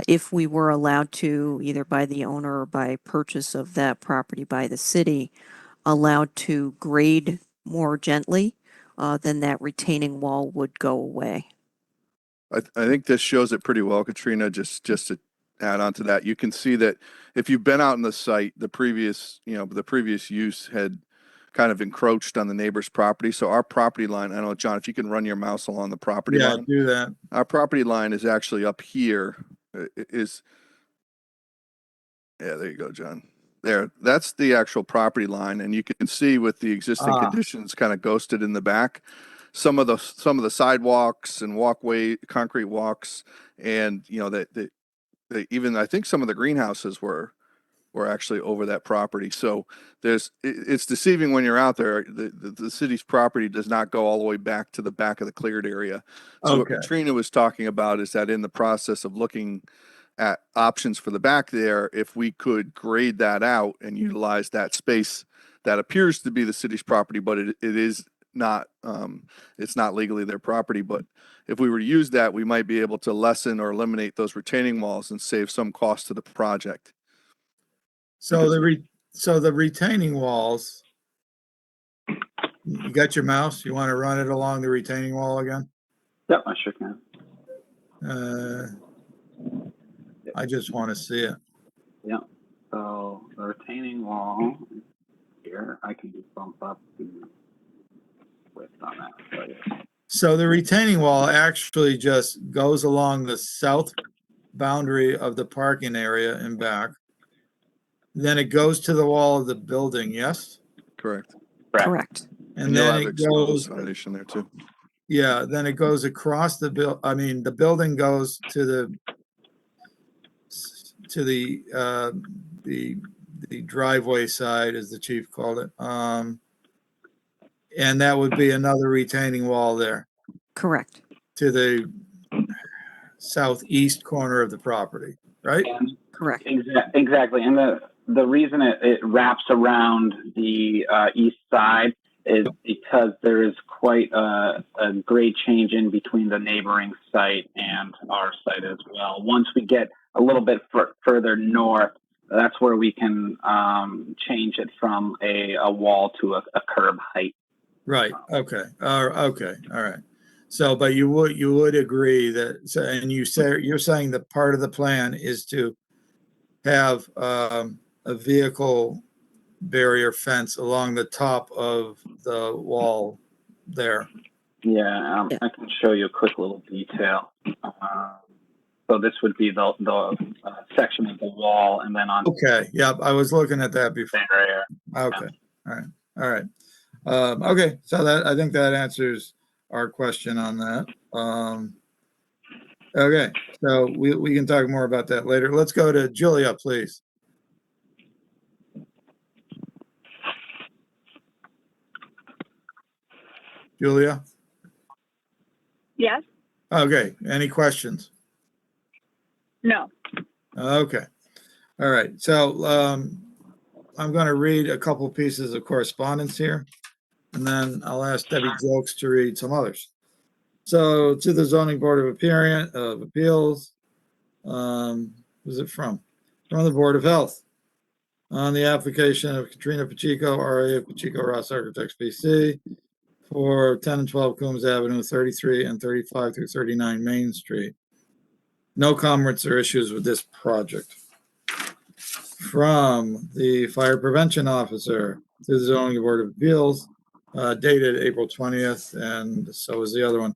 if we were allowed to, either by the owner or by purchase of that property by the city, allowed to grade more gently, then that retaining wall would go away. I think this shows it pretty well, Katrina, just to add on to that. You can see that if you've been out in the site, the previous use had kind of encroached on the neighbor's property. So our property line, I don't know, John, if you can run your mouse along the property Yeah, line. do that. Our property line is actually up here. Yeah, there you go, John. There, that's the actual property line, and you can see with the existing conditions kind of ghosted in the back. Some of the sidewalks and concrete walks, and that even I think some of the greenhouses were actually over that property. So it's deceiving when you're out there. The city's property does not go all the way back to the back of the cleared area. So what Okay. Katrina was talking about is that in the process of looking at options for the back there, if we could grade that out and utilize that space that appears to be the city's property, but it is not, it's not legally their property. But if we were to use that, we might be able to lessen or eliminate those retaining walls and save some cost to the project. So the retaining walls You got your mouse? You want to run it along the retaining wall again? Yep, I sure can. I just want to see it. Yep. So the retaining wall is here. I can just bump up the width on that. So, yeah. So the retaining wall actually just goes along the south boundary of the parking area and back. Then it goes to the wall of the building, yes? Correct. Correct. And you'll then have it exposed goes, foundation there too. yeah, then it goes across the the building goes to the driveway side, as the chief called it. And that would be another retaining wall there Correct. to the southeast corner of the property, right? And Correct. exactly. And the reason it wraps around the east side is because there is quite a grade change in between the neighboring site and our site as well. Once we get a little bit further north, that's where we can change it from a wall to a curb height. Right. Okay. Okay. All right. So, but you would agree that, so, and you're saying that part of the plan is to have a vehicle barrier fence along the top of the wall there. Yeah, I can show you a quick little detail. So this would be the section of the wall, and then on Okay. Yep. I was looking at that before. barrier. Okay. All right. All right. Okay. So I think that answers our question on that. Okay. So we can talk more about that later. Let's go to Julia, please. Julia? Yes? Okay. Any questions? No. Okay. All right. So I'm going to read a couple pieces of correspondence here, and then I'll ask Debbie Jokes to read some others. So to the Zoning Board of Appeals, who's it from? From the Board of Health. On the application of Katrina Pacheco, RA of Pacheco Ross Architects, PC, for 10 and 12 Coombs Avenue, 33 and 35 through 39 Main Street. No comments or issues with this project. From the Fire Prevention Officer to the Zoning Board of Appeals, dated April 20th, and so is the other one.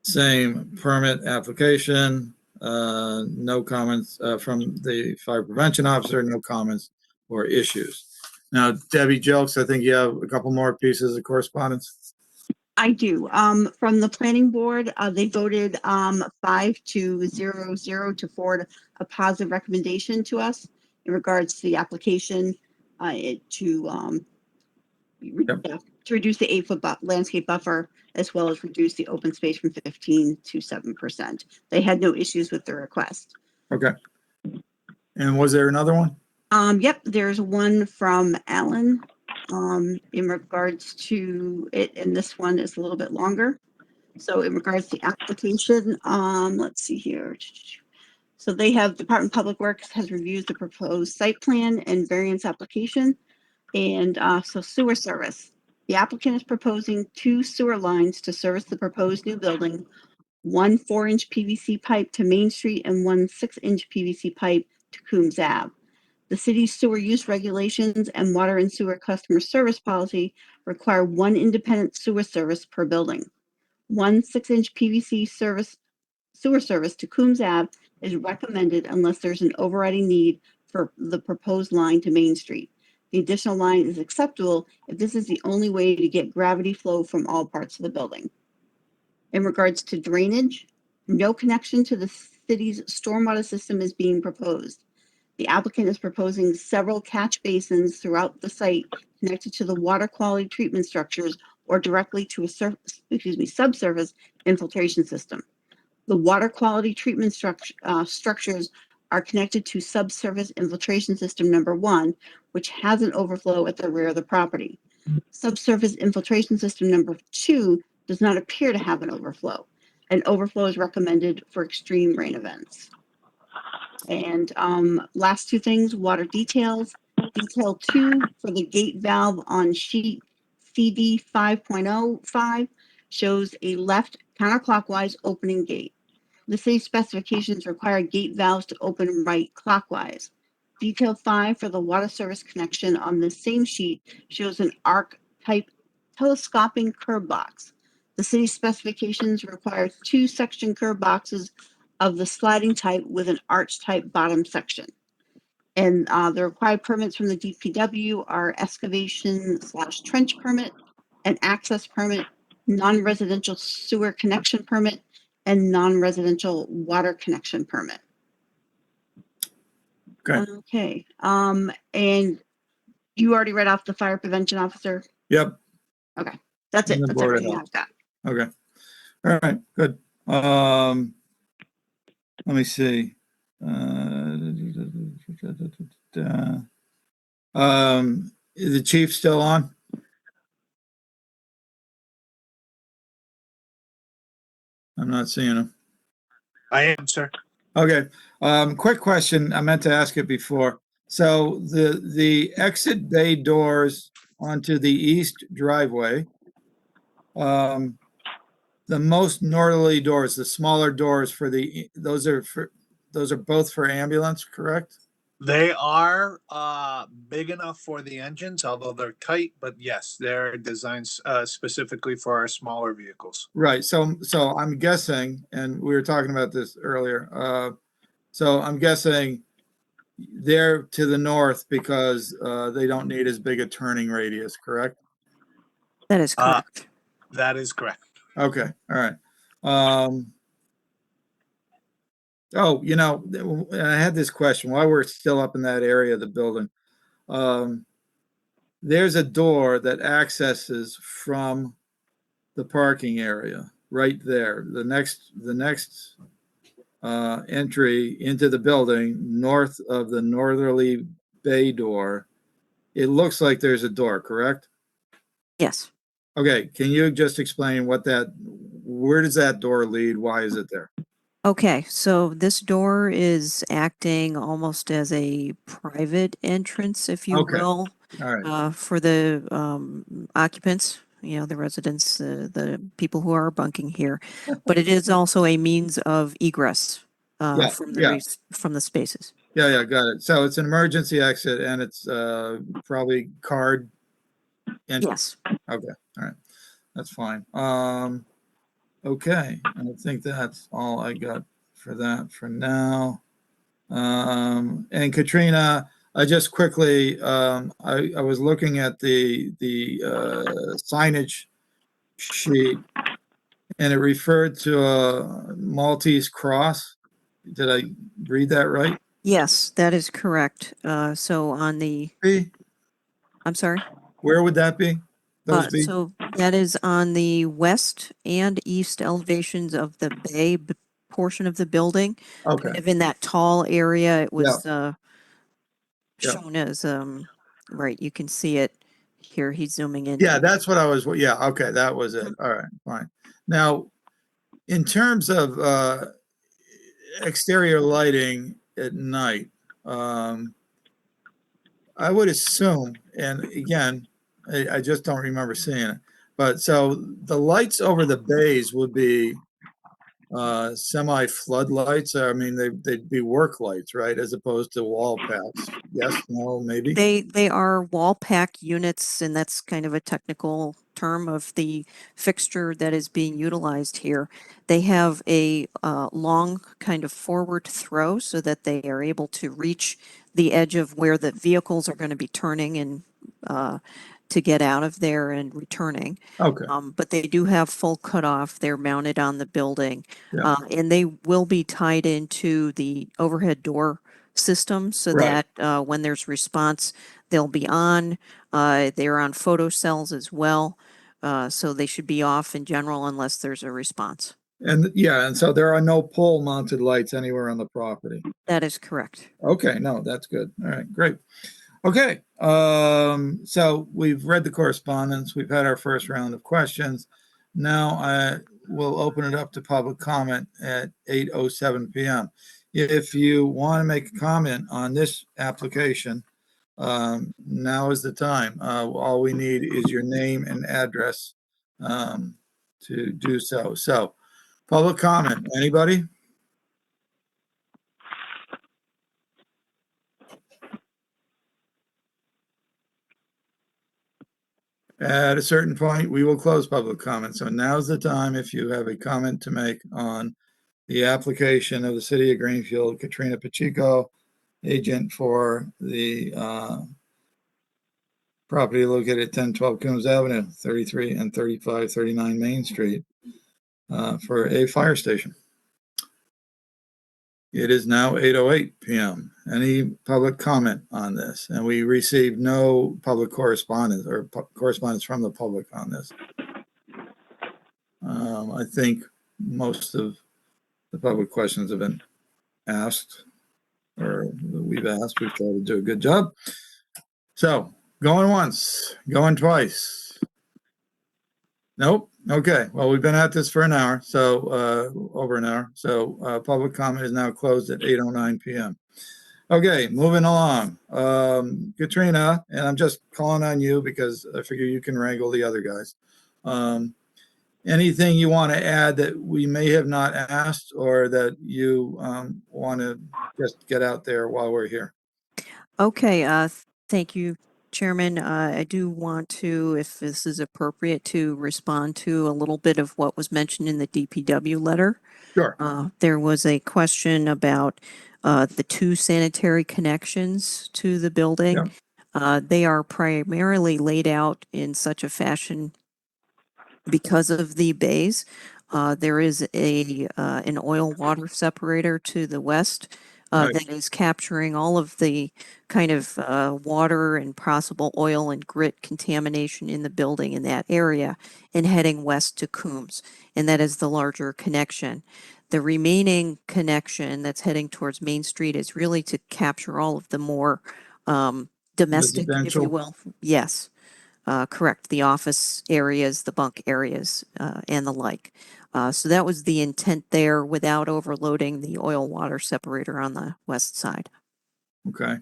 Same permit application, no comments from the Fire Prevention Officer, no comments or issues. Now, Debbie Jokes, I think you have a couple more pieces of correspondence. I do. From the planning board, they voted 5-0-0 to forward a positive recommendation to us in regards to the application to reduce the 8-foot landscape buffer, as well as reduce the open space from 15 to 7%. They had no issues with the request. Okay. And was there another one? Yep, there's one from Alan in regards to it, and this one is a little bit longer. So in regards to the application, let's see here. So they have Department of Public Works has reviewed the proposed site plan and variance application. And so sewer service. The applicant is proposing 2 sewer lines to service the proposed new building, 1 4-inch PVC pipe to Main Street and 1 6-inch PVC pipe to Coombs Ave. The city's sewer use regulations and water and sewer customer service policy require 1 independent sewer service per building. 1 6-inch PVC sewer service to Coombs Ave is recommended unless there's an overriding need for the proposed line to Main Street. The additional line is acceptable if this is the only way to get gravity flow from all parts of the building. In regards to drainage, no connection to the city's stormwater system is being proposed. The applicant is proposing several catch basins throughout the site connected to the water quality treatment structures or directly to a subsurface infiltration system. The water quality treatment structures are connected to subsurface infiltration system number 1, which has an overflow at the rear of the property. Subsurface infiltration system number 2 does not appear to have an overflow. An overflow is recommended for extreme rain events. And last 2 things, water details. Detail 2 for the gate valve on sheet CD 5.05 shows a left counterclockwise opening gate. The city specifications require gate valves to open right clockwise. Detail 5 for the water service connection on the same sheet shows an arc type telescoping curb box. The city specifications require 2 section curb boxes of the sliding type with an arch type bottom section. And the required permits from the DPW are excavation/trench permit, an access permit, non-residential sewer connection permit, and non-residential water connection permit. Okay. Okay, and you already read off the fire prevention officer? Yep. That's it. And the That's Board of everything Health. I've got. Okay. All right, good. Let me see. Is the chief still on? I'm not seeing him. I am, sir. Okay, quick question. I meant to ask it before. So the exit bay doors onto the east driveway, the most northerly doors, the smaller doors for those are both for ambulance, correct? They are big enough for the engines, although they're tight, but yes, they're designed specifically for our smaller vehicles. Right. So I'm guessing, and we were talking about this earlier. So I'm guessing they're to the north because they don't need as big a turning radius, correct? That is correct. That is correct. Okay. All right. Oh, I had this question while we're still up in that area of the building. There's a door that accesses from the parking area right there. The next entry into the building north of the northerly bay door. It looks like there's a door, correct? Yes. Okay, can you just explain where does that door lead? Why is it there? Okay, so this door is acting almost as a private entrance, if you Okay. will, All right. for the occupants, the residents, the people who are bunking here. But it is also a means of egress Yeah, from the spaces. Yeah, got it. So it's an emergency exit and it's probably card entry. Yes. Okay, all right. That's fine. Okay, I think that's all I got for that for now. And Katrina, I just quickly, I was looking at the signage sheet and it referred to a Maltese cross. Did I read that right? Yes, that is correct. So on the, Be? I'm sorry. Where would that be? Those be? So that is on the west and east elevations of the portion of the building. Kind Okay, of in that tall area. It was Yeah. shown as right. You can see it here. He's zooming in. Yeah, that's what I was, yeah, okay, that was it. All right, fine. Now, in terms of exterior lighting at night, I would assume, and again, I just don't remember seeing it, but so the lights over the bays would be semi floodlights. I mean, they'd be work lights, right, as opposed to wall packs. Yes, no, maybe. They are wall pack units, and that's kind of a technical term of the fixture that is being utilized here. They have a long kind of forward throw so that they are able to reach the edge of where the vehicles are going to be turning and to get out of there and returning. Okay, But they do have full cutoff. They're mounted on the building, Yeah. and they will be tied into the overhead door system so Right. that when there's response, they'll be on. They're on photo cells as well, so they should be off in general unless there's a response. and yeah, and so there are no pole mounted lights anywhere on the property. That is correct. Okay, no, that's good. All right, great. Okay, so we've read the correspondence. We've had our first round of questions. Now I will open it up to public comment at 8:07 p.m. If you want to make a comment on this application, now is the time. All we need is your name and address to do so. So, public comment, anybody? At a certain point, we will close public comment. So now's the time if you have a comment to make on the application of the city of Greenfield, Katrina Pacheco, agent for the property located at 1012 Coombs Avenue, 33 and 3539 Main Street, for a fire station. It is now 8:08 p.m. Any public comment on this? And we received no public correspondence or correspondence from the public on this. I think most of the public questions have been asked, or we've asked. We've tried to do a good job. So, going once, going twice. Nope. Okay. Well, we've been at this for an hour, so over an hour. So, public comment is now closed at 8:09 p.m. Okay, moving along. Katrina, and I'm just calling on you because I figure you can wrangle the other guys. Anything you want to add that we may have not asked, or that you want to just get out there while we're here? Okay, thank you, Chairman. I do want to, if this is appropriate, to respond to a little bit of what was mentioned in the DPW letter. Sure. There was a question about the two sanitary connections to the building. They are primarily laid out in such a fashion because of the bays. There is an oil water separator to the west Right. that is capturing all of the kind of water and possible oil and grit contamination in the building in that area and heading west to Coombs. And that is the larger connection. The remaining connection that's heading towards Main Street is really to capture all of the more domestic, if you Residential. will. Yes. Correct, the office areas, the bunk areas, and the like. So that was the intent there without overloading the oil water separator on the west side. Okay.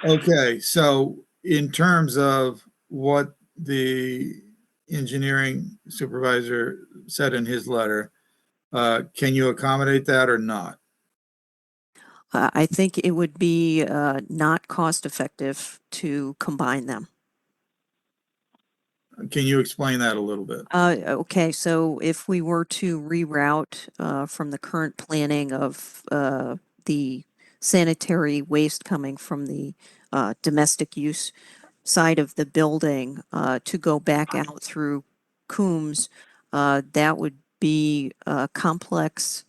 Okay, so in terms of what the engineering supervisor said in his letter, can you accommodate that or not? I think it would be not cost effective to combine them. Can you explain that a little bit? Okay, so if we were to reroute from the current planning of the sanitary waste coming from the domestic use side of the building to go back out through Coombs, that would be a complex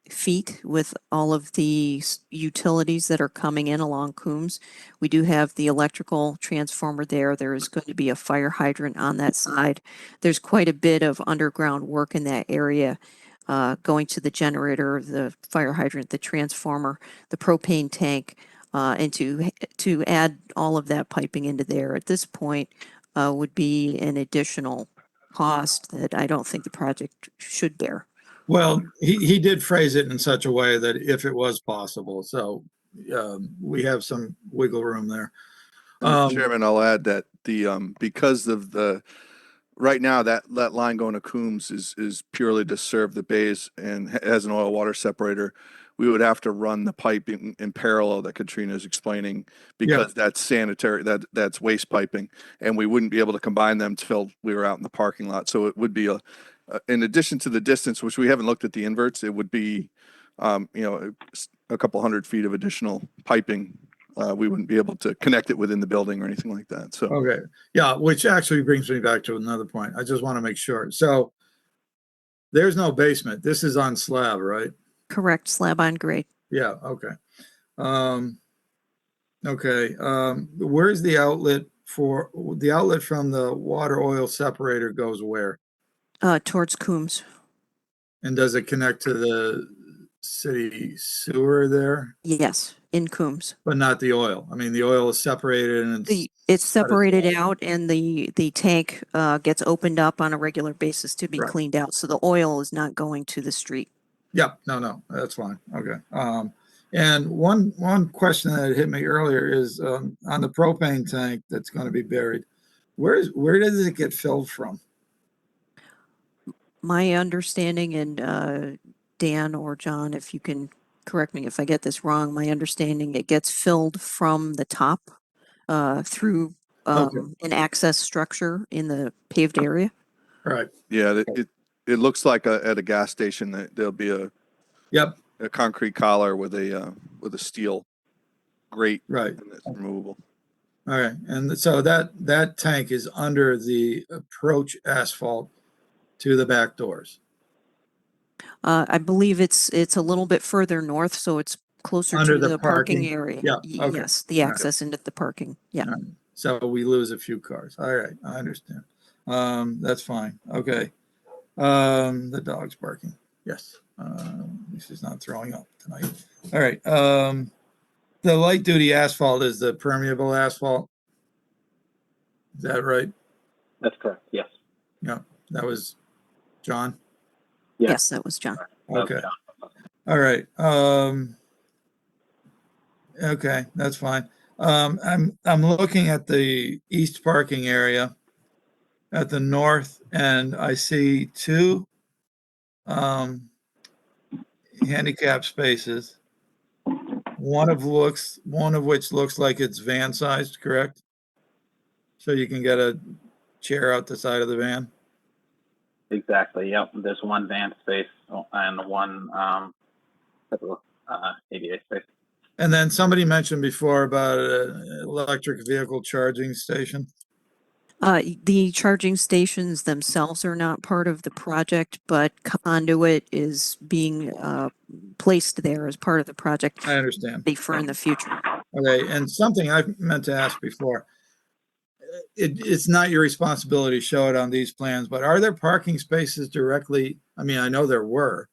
feat with all of the utilities that are coming in along Coombs. We do have the electrical transformer there. There is going to be a fire hydrant on that side. There's quite a bit of underground work in that area, going to the generator, the fire hydrant, the transformer, the propane tank, and to add all of that piping into there at this point would be an additional cost that I don't think the project should bear. Well, he did phrase it in such a way that if it was possible, so we have some wiggle room there. Mr. Chairman, I'll add that because of the right now that line going to Coombs is purely to serve the bays and has an oil water separator. We would have to run the pipe in parallel that Katrina is explaining because that's sanitary, that's waste piping, and we wouldn't be able to combine them till we were out in the parking lot. So it would be in addition to the distance, which we haven't looked at the inverts, it would be a couple 100 feet of additional piping. We wouldn't be able to connect it within the building or anything like that. So okay, yeah, which actually brings me back to another point. I just want to make sure. So there's no basement. This is on slab, right? Correct, slab on grade. Yeah. Okay. Okay. Where's the outlet for the outlet from the water oil separator goes where? Towards Coombs. And does it connect to the city sewer there? Yes, in Coombs. But not the oil. I mean, the oil is separated and It's separated out, and the tank gets opened up on a regular basis to be cleaned out. So the oil is not going to the street. Yeah, no, that's fine. Okay. And one question that hit me earlier is on the propane tank that's going to be buried. Where does it get filled from? My understanding, and Dan or John, if you can correct me if I get this wrong, my understanding, it gets filled from the top through Okay. an access structure in the paved area. Right. Yeah, it looks like at a gas station that there'll be Yep. a concrete collar with a steel grate, Right. and it's removable. All right. And so that tank is under the approach asphalt to the back doors. I believe it's a little bit further north, so it's closer Under to the the parking parking? area. Yeah, okay. Yes, the All right. access into the parking. Yeah. All right. So we lose a few cars. All right. I understand. That's fine. Okay. The dog's barking. Yes. She's not throwing up tonight. All right. The light duty asphalt is the permeable asphalt. Is that right? That's correct. Yes. Yeah. That was John. Yes. Yes, that was John. That was Okay. John. All right. Okay, that's fine. I'm looking at the east parking area at the north, and I see two um, handicap spaces. One of which looks like it's van sized, correct? So you can get a chair out the side of the van. Exactly. Yep. There's one van space and one ADA space. And then somebody mentioned before about an electric vehicle charging station. The charging stations themselves are not part of the project, but conduit is being placed there as part of the project I understand. for in the future. Okay, and something I meant to ask before. It's not your responsibility to show it on these plans, but are there parking spaces directly? I mean, I know there were,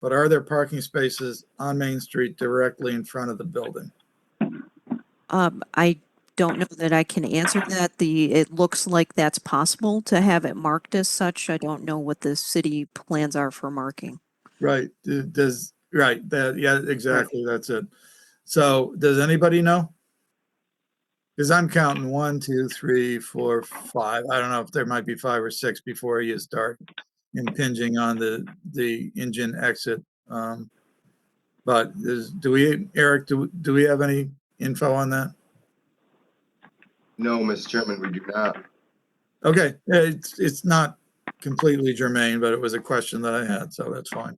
but are there parking spaces on Main Street directly in front of the building? I don't know that I can answer that. It looks like that's possible to have it marked as such. I don't know what the city plans are for marking. Right, right, yeah, exactly, that's it. So does anybody know? Because I'm counting 1, 2, 3, 4, 5. I don't know if there might be 5 or 6 before you start impinging on the engine exit. But Eric, do we have any info on that? No, Mr. Chairman, we do not. Okay, it's not completely germane, but it was a question that I had, so that's fine.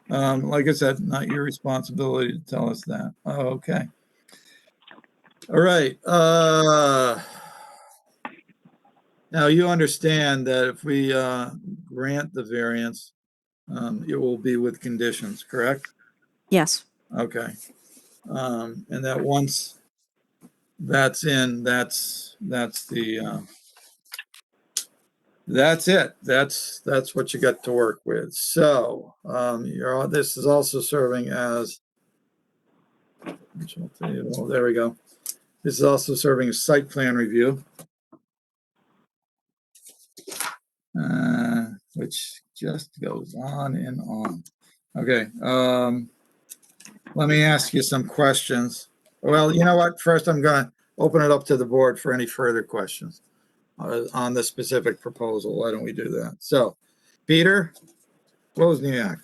Like I said, not your responsibility to tell us that. Okay. All right. Now you understand that if we grant the variance, it will be with conditions, correct? Yes. Okay. And that once that's in, that's it. That's what you got to work with. So this is also serving as, oh, there we go. This is also serving as site plan review, which just goes on and on. Okay. Let me ask you some questions. Well, you know what? First, I'm going to open it up to the board for any further questions on the specific proposal. Why don't we do that? So, Peter Wozniak.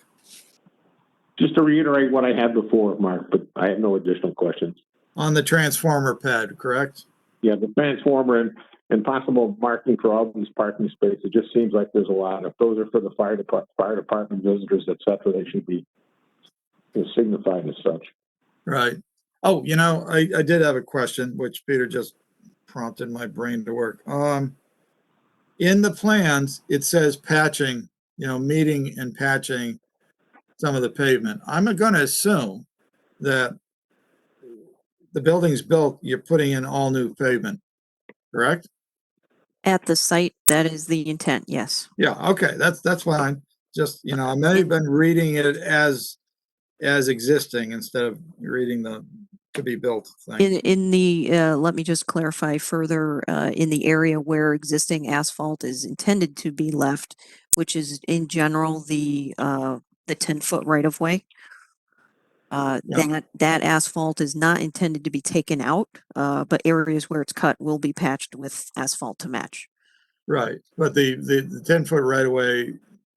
Just to reiterate what I had before, Mark, but I have no additional questions. On the transformer pad, correct? Yeah, the transformer and possible marking for all these parking spaces. It just seems like there's a lot. If those are for the fire department visitors, et cetera, they should be signified as such. Right. Oh, I did have a question, which Peter just prompted my brain to work. In the plans, it says patching, meeting and patching some of the pavement. I'm going to assume that the building's built, you're putting in all new pavement, correct? At the site, that is the intent. Yes. Yeah. Okay. That's fine. Just, I may have been reading it as existing instead of reading the to be built thing. In the let me just clarify further. In the area where existing asphalt is intended to be left, which is in general the 10-foot right of way. Yeah. That asphalt is not intended to be taken out, but areas where it's cut will be patched with asphalt to match. Right, but the 10-foot right of way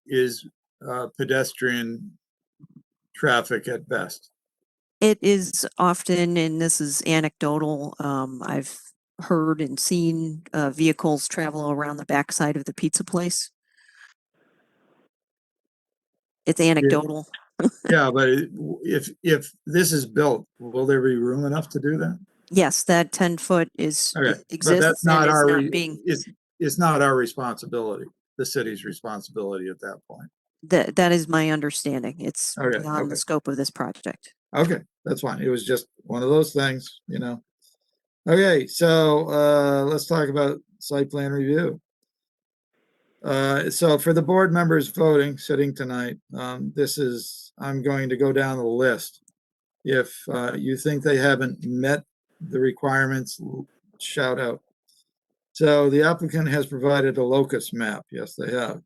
is pedestrian traffic at best. It is often, and this is anecdotal, I've heard and seen vehicles travel around the backside of the pizza place. It's anecdotal. Yeah, but if this is built, will there be room enough to do that? Yes, that 10-foot Okay, but exists that's and not is our, not being, it's not our responsibility, the city's responsibility at that point. that is my understanding. It's Okay, beyond the okay. scope of this project. Okay, that's fine. It was just one of those things, you know. Okay, so let's talk about site plan review. So for the board members voting, sitting tonight, I'm going to go down the list. If you think they haven't met the requirements, shout out. So the applicant has provided a locus map. Yes, they have.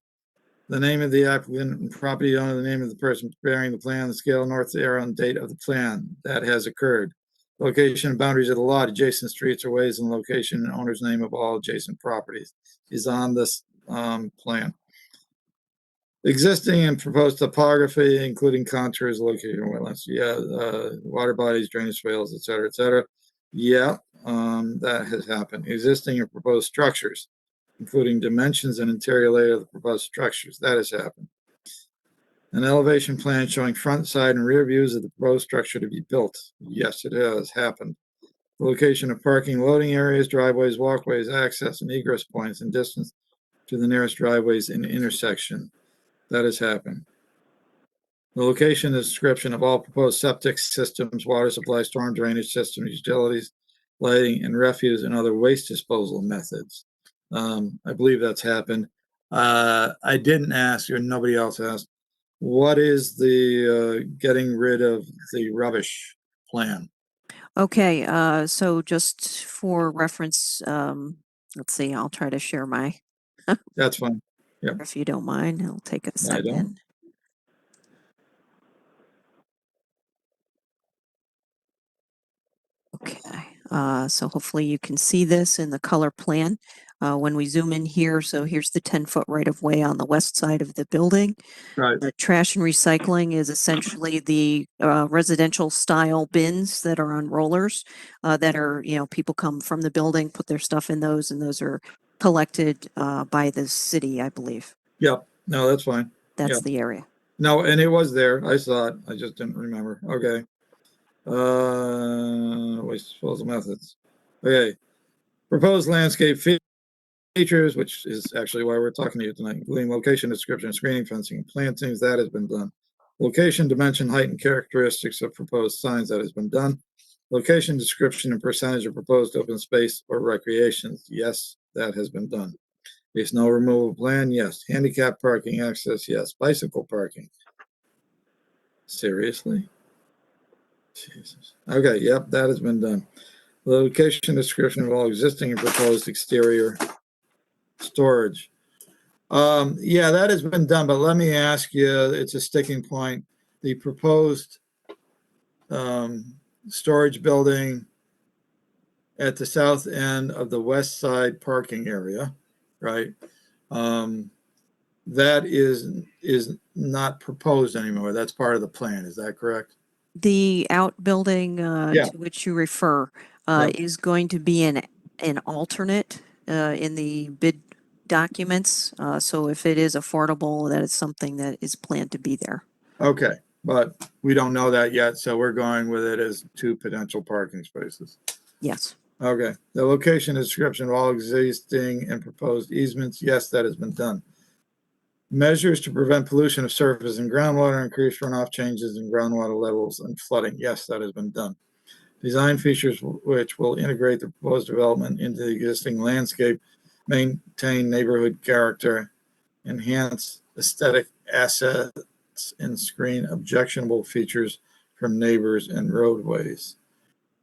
The name of the applicant and property owner, the name of the person preparing the plan, the scale, north arrow, and date of the plan. That has occurred. Location and boundaries of the lot, adjacent streets or ways, and location and owner's name of all adjacent properties is on this plan. Existing and proposed topography, including contours, location, wetlands, water bodies, drainage swales, et cetera, et cetera. Yeah, that has happened. Existing and proposed structures, including dimensions and interior layout of the proposed structures, that has happened. An elevation plan showing front, side, and rear views of the proposed structure to be built. Yes, it has happened. The location of parking, loading areas, driveways, walkways, access and egress points, and distance to the nearest driveways and intersection. That has happened. The location and description of all proposed septic systems, water supply, storm drainage systems, utilities, lighting, and refuse and other waste disposal methods. I believe that's happened. I didn't ask, or nobody else asked, what is the getting rid of the rubbish plan? Okay, so just for reference, let's see, I'll try to share my, That's fine. if you don't mind, it'll take a I don't. second. Okay, so hopefully you can see this in the color plan. When we zoom in here, so here's the 10-foot right of way on the west side of the building. Right. The trash and recycling is essentially the residential style bins that are on rollers that are, people come from the building, put their stuff in those, and those are collected by the city, I believe. Yep. No, that's fine. That's Yep. the area. No, and it was there. I saw it. I just didn't remember. Okay. Waste disposal methods. Okay. Proposed landscape features, which is actually why we're talking to you tonight, including location, description, screening, fencing, plantings, that has been done. Location, dimension, height, and characteristics of proposed signs, that has been done. Location, description, and percentage of proposed open space or recreations, yes, that has been done. Base snow removal plan, yes. Handicap parking access, yes. Bicycle parking. Seriously? Jesus. Okay, yep, that has been done. Location description of all existing and proposed exterior storage. Yeah, that has been done, but let me ask you, it's a sticking point. The proposed storage building at the south end of the west side parking area, right? That is not proposed anymore. That's part of the plan. Is that correct? The outbuilding Yeah. to which you refer Yep. is going to be an alternate in the bid documents. So if it is affordable, that is something that is planned to be there. Okay, but we don't know that yet, so we're going with it as 2 potential parking spaces. Yes. Okay, the location description of all existing and proposed easements, yes, that has been done. Measures to prevent pollution of surface and groundwater, increase runoff changes in groundwater levels and flooding, yes, that has been done. Design features which will integrate the proposed development into the existing landscape, maintain neighborhood character, enhance aesthetic assets, and screen objectionable features from neighbors and roadways.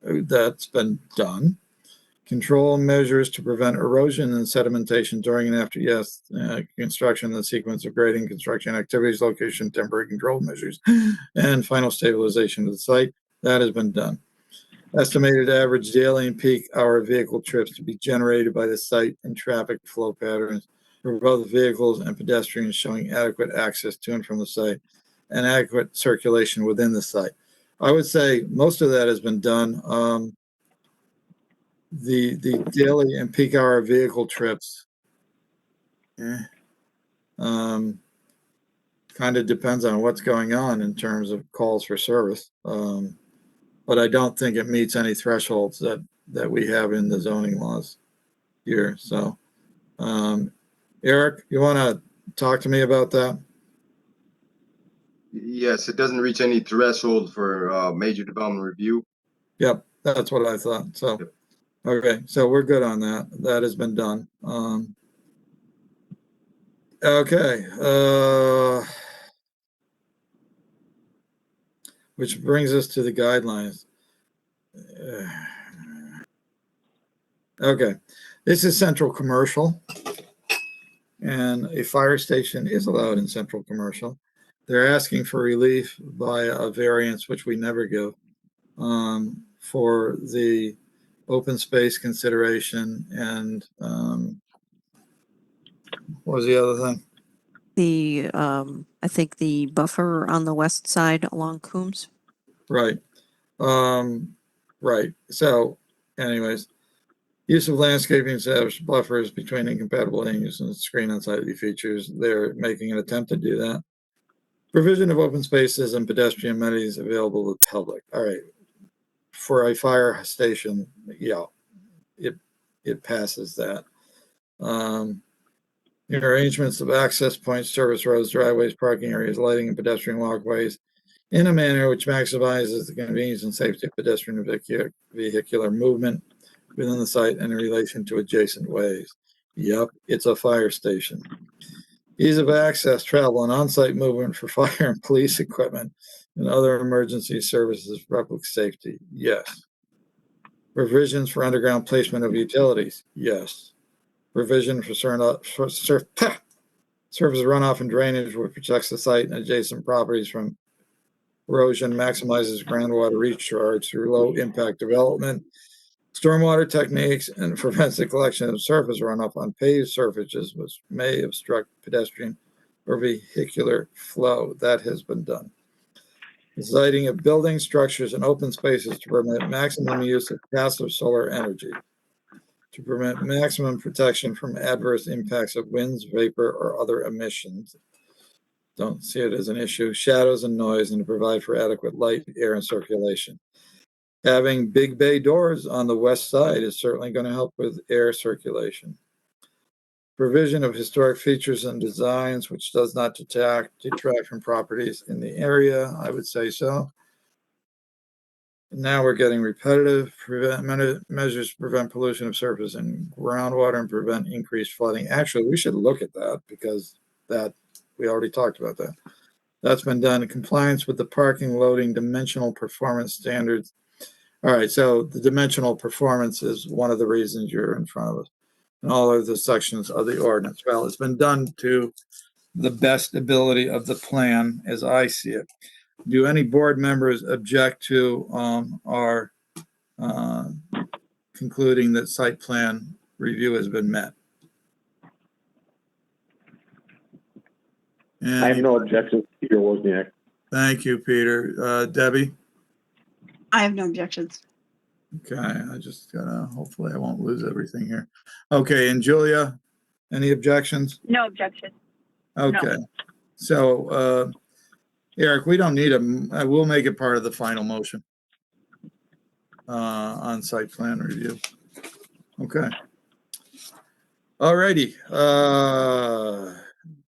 That's been done. Control measures to prevent erosion and sedimentation during and after, yes, construction, the sequence of grading, construction activities, location, temporary control measures, and final stabilization of the site. That has been done. Estimated average daily and peak hour vehicle trips to be generated by the site and traffic flow patterns for both vehicles and pedestrians, showing adequate access to and from the site and adequate circulation within the site. I would say most of that has been done. The daily and peak hour vehicle trips, kind of depends on what's going on in terms of calls for service. But I don't think it meets any thresholds that we have in the zoning laws here. So, Eric, you want to talk to me about that? Yes, it doesn't reach any threshold for major development review. Yep, that's what I thought. So, Yep. Okay, so we're good on that. That has been done. Okay, which brings us to the guidelines. Okay, this is central commercial, and a fire station is allowed in central commercial. They're asking for relief by a variance, which we never give, for the open space consideration and what was the other thing? The, I think the buffer on the west side along Coombs. Right. Right. So, anyways, use of landscaping established buffers between incompatible land use and screen unsightly features. They're making an attempt to do that. Provision of open spaces and pedestrian amenities available to the public. All right. For a fire station, yeah, it passes that. Arrangements of access points, service roads, driveways, parking areas, lighting, and pedestrian walkways in a manner which maximizes the convenience and safety of pedestrian and vehicular movement within the site and in relation to adjacent ways. Yep, it's a fire station. Ease of access, travel, and on-site movement for fire and police equipment and other emergency services for public safety. Yes. Revisions for underground placement of utilities. Yes. Revision for surface runoff and drainage, which protects the site and adjacent properties from erosion, maximizes groundwater recharge through low impact development, stormwater techniques, and prevents the collection of surface runoff on paved surfaces, which may obstruct pedestrian or vehicular flow. That has been done. Siting of buildings, structures, and open spaces to permit maximum use of passive solar energy, to permit maximum protection from adverse impacts of winds, vapor, or other emissions. Don't see it as an issue. Shadows and noise, and to provide for adequate light, air, and circulation. Having big bay doors on the west side is certainly going to help with air circulation. Provision of historic features and designs, which does not detract from properties in the area. I would say so. Now we're getting repetitive. Measures to prevent pollution of surface and groundwater and prevent increased flooding. Actually, we should look at that because we already talked about that. That's been done in compliance with the parking, loading, dimensional performance standards. All right, so the dimensional performance is one of the reasons you're in front of us. And all of the sections of the ordinance. Well, it's been done to the best ability of the plan as I see it. Do any board members object to our concluding that site plan review has been met? I have no objections, Peter Wozniak. Thank you, Peter. Debbie? I have no objections. Okay, I just gotta, hopefully I won't lose everything here. Okay, and Julia, any objections? No objection. Okay, No. So Eric, we don't need we'll make it part of the final motion on site plan review. Okay. All righty.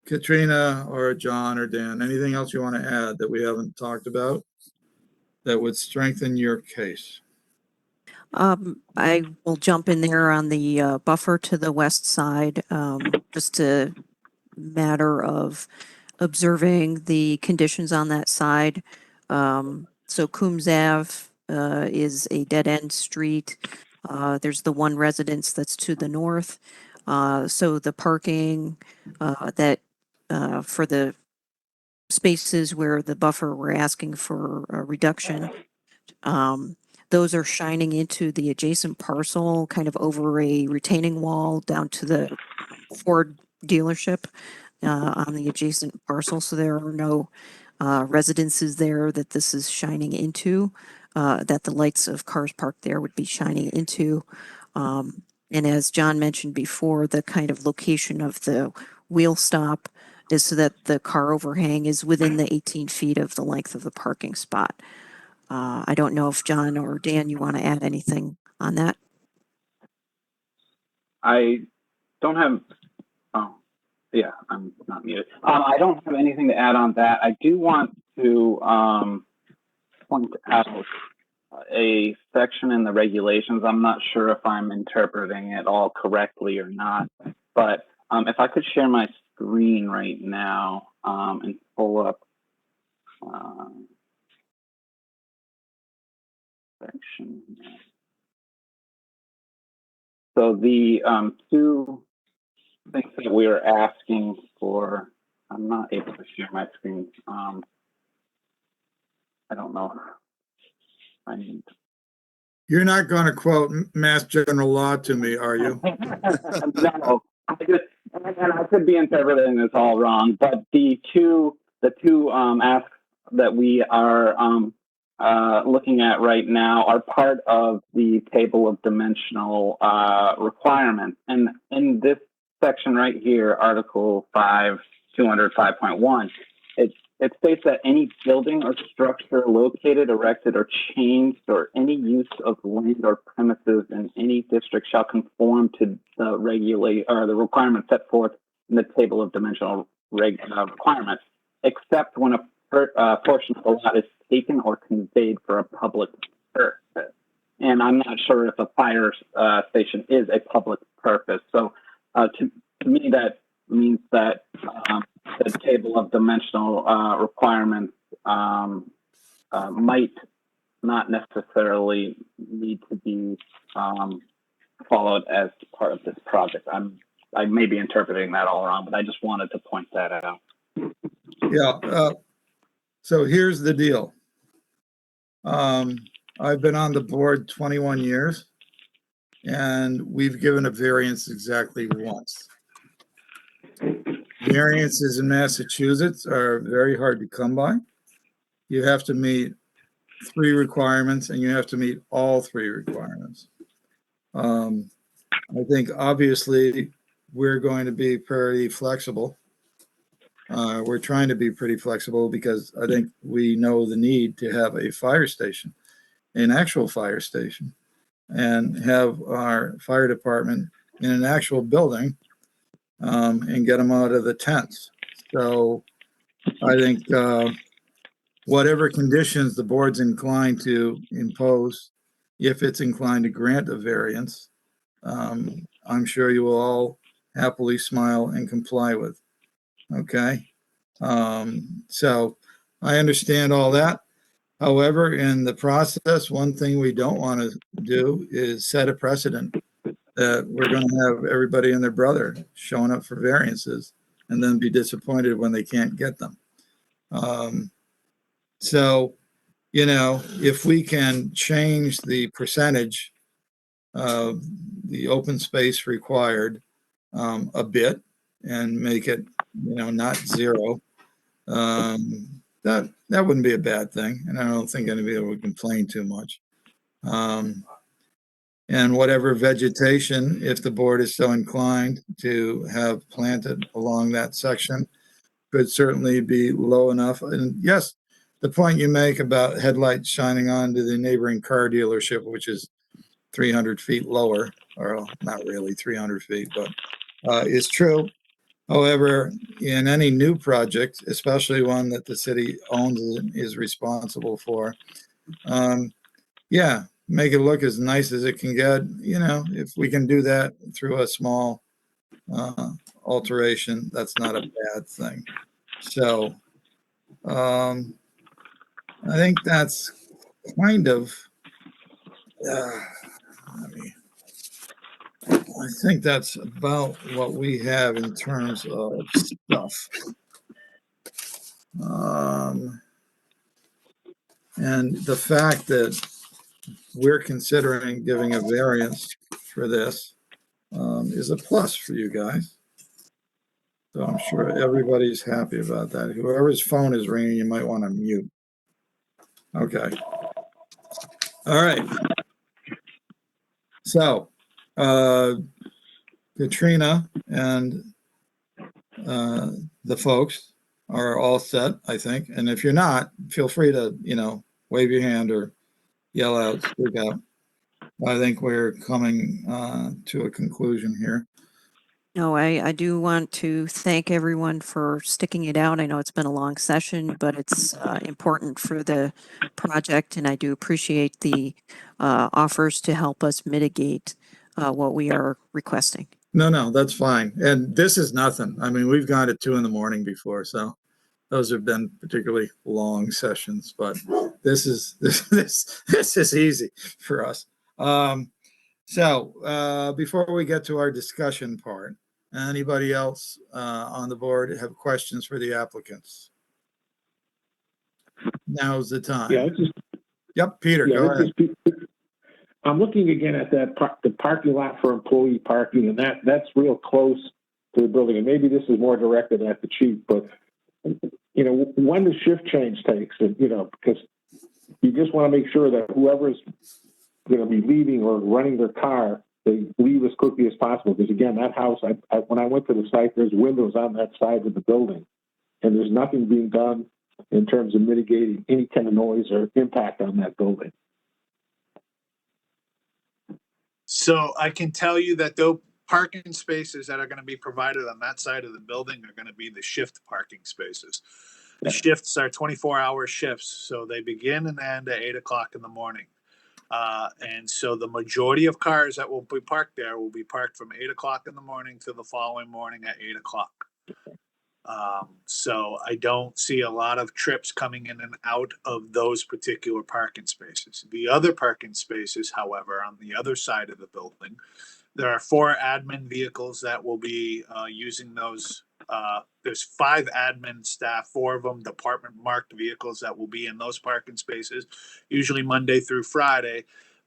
Katrina or John or Dan, anything else you want to add that we haven't talked about that would strengthen your case? I will jump in there on the buffer to the west side, just a matter of observing the conditions on that side. So Coombs Ave is a dead-end street. There's the one residence that's to the north. So the parking that for the spaces where the buffer we're asking for a reduction, those are shining into the adjacent parcel, kind of over a retaining wall down to the Ford dealership on the adjacent parcel. So there are no residences there that this is shining into, that the lights of cars parked there would be shining into. And as John mentioned before, the kind of location of the wheel stop is so that the car overhang is within the 18 feet of the length of the parking spot. I don't know if John or Dan, you want to add anything on that? I don't have, oh, yeah, I'm not muted. I don't have anything to add on that. I do want to point out a section in the regulations. I'm not sure if I'm interpreting it all correctly or not, but if I could share my screen right now and pull up section. So the two things that we are asking for, I'm not able to share my screen. I don't know. I need. You're not going to quote Mass General Law to me, are you? No, and I could be interpreting this all wrong, but the two asks that we are looking at right now are part of the table of dimensional requirements, and in this section right here, Article 5, 205.1, it states that any building or structure located, erected, or changed, or any use of land or premises in any district shall conform to the the requirements set forth in the table of dimensional requirements, except when a portion of the lot is taken or conveyed for a public purpose. And I'm not sure if a fire station is a public purpose. So to me, that means that the table of dimensional requirements might not necessarily need to be followed as part of this project. I may be interpreting that all wrong, but I just wanted to point that out. Yeah. So here's the deal. I've been on the board 21 years, and we've given a variance exactly once. Variances in Massachusetts are very hard to come by. You have to meet 3 requirements, and you have to meet all 3 requirements. I think obviously we're going to be pretty flexible. We're trying to be pretty flexible because I think we know the need to have a fire station, an actual fire station, and have our fire department in an actual building and get them out of the tents. So I think whatever conditions the board's inclined to impose, if it's inclined to grant a variance, I'm sure you will all happily smile and comply with. Okay. So I understand all that. However, in the process, one thing we don't want to do is set a precedent that we're going to have everybody and their brother showing up for variances and then be disappointed when they can't get them. So, you know, if we can change the percentage of the open space required a bit and make it, you know, not 0, that wouldn't be a bad thing. And I don't think anybody would complain too much. And whatever vegetation, if the board is so inclined to have planted along that section, could certainly be low enough. And yes, the point you make about headlights shining onto the neighboring car dealership, which is 300 feet lower, or not really 300 feet, but is true. However, in any new project, especially one that the city owns and is responsible for, yeah, make it look as nice as it can get. You know, if we can do that through a small alteration, that's not a bad thing. So I think that's kind of I think that's about what we have in terms of stuff. And the fact that we're considering giving a variance for this is a plus for you guys. So I'm sure everybody's happy about that. Whoever's phone is ringing, you might want to mute. Okay. All right. So, Katrina and the folks are all set, I think. And if you're not, feel free to, wave your hand or yell out, speak out. I think we're coming to a conclusion here. No, I do want to thank everyone for sticking it out. I know it's been a long session, but it's important for the project, and I do appreciate the offers to help us mitigate what we are requesting. No, that's fine. And this is nothing. I mean, we've gone at 2 a.m. before, so those have been particularly long sessions, but this is easy for us. So before we get to our discussion part, anybody else on the board have questions for the applicants? Now's the time. Yeah, Yep, Peter, go ahead. I'm looking again at that the parking lot for employee parking, and that's real close to the building. And maybe this is more directed at the chief, but when the shift change takes, because you just want to make sure that whoever's going to be leaving or running their car, they leave as quickly as possible. Because again, that house, when I went to the site, there's windows on that side of the building, and there's nothing being done in terms of mitigating any kind of noise or impact on that building. So I can tell you that those parking spaces that are going to be provided on that side of the building are going to be the shift parking spaces. The shifts are 24-hour shifts, so they begin and end at 8 o'clock in the morning. And so the majority of cars that will be parked there will be parked from 8 o'clock in the morning to the following morning at 8 o'clock. So I don't see a lot of trips coming in and out of those particular parking spaces. The other parking spaces, however, on the other side of the building, there are 4 admin vehicles that will be using those. There's 5 admin staff, 4 of them department marked vehicles that will be in those parking spaces, usually Monday through Friday.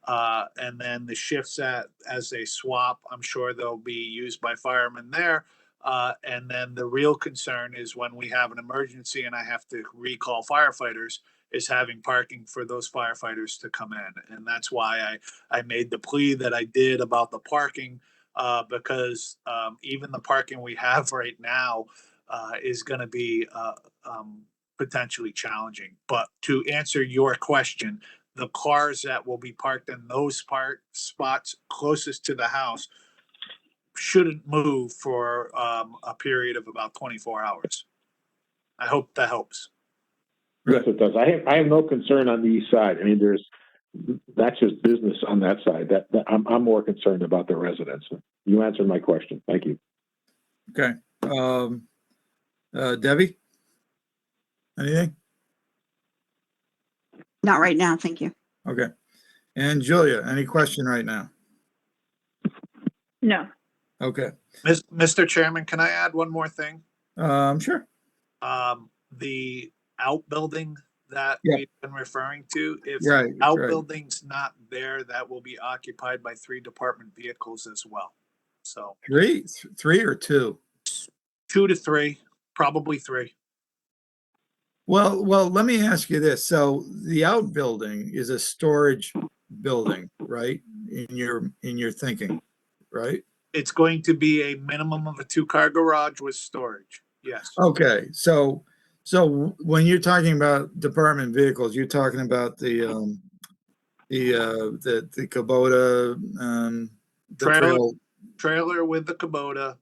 And then the shifts as they swap, I'm sure they'll be used by firemen there. And then the real concern is when we have an emergency and I have to recall firefighters, is having parking for those firefighters to come in. And that's why I made the plea that I did about the parking, because even the parking we have right now is going to be potentially challenging. But to answer your question, the cars that will be parked in those spots closest to the house shouldn't move for a period of about 24 hours. I hope that helps. Yes, it does. I have no concern on the east side. I mean, that's just business on that side. That I'm more concerned about the residents. You answered my question. Thank you. Okay. Debbie, anything? Not right now, thank you. Okay. And Julia, any question right now? No. Okay. Mr. Chairman, can I add one more thing? Sure. The outbuilding that Yeah. we've been referring to, if Right, the outbuilding's not there, that will be occupied by 3 department vehicles as well. So 3 or 2? 2 to 3, probably 3. Well, let me ask you this. So the outbuilding is a storage building, right? In your thinking, right? It's going to be a minimum of a 2-car garage with storage. Yes. Okay. So when you're talking about department vehicles, you're talking about the Kubota, the trailer with the Kubota,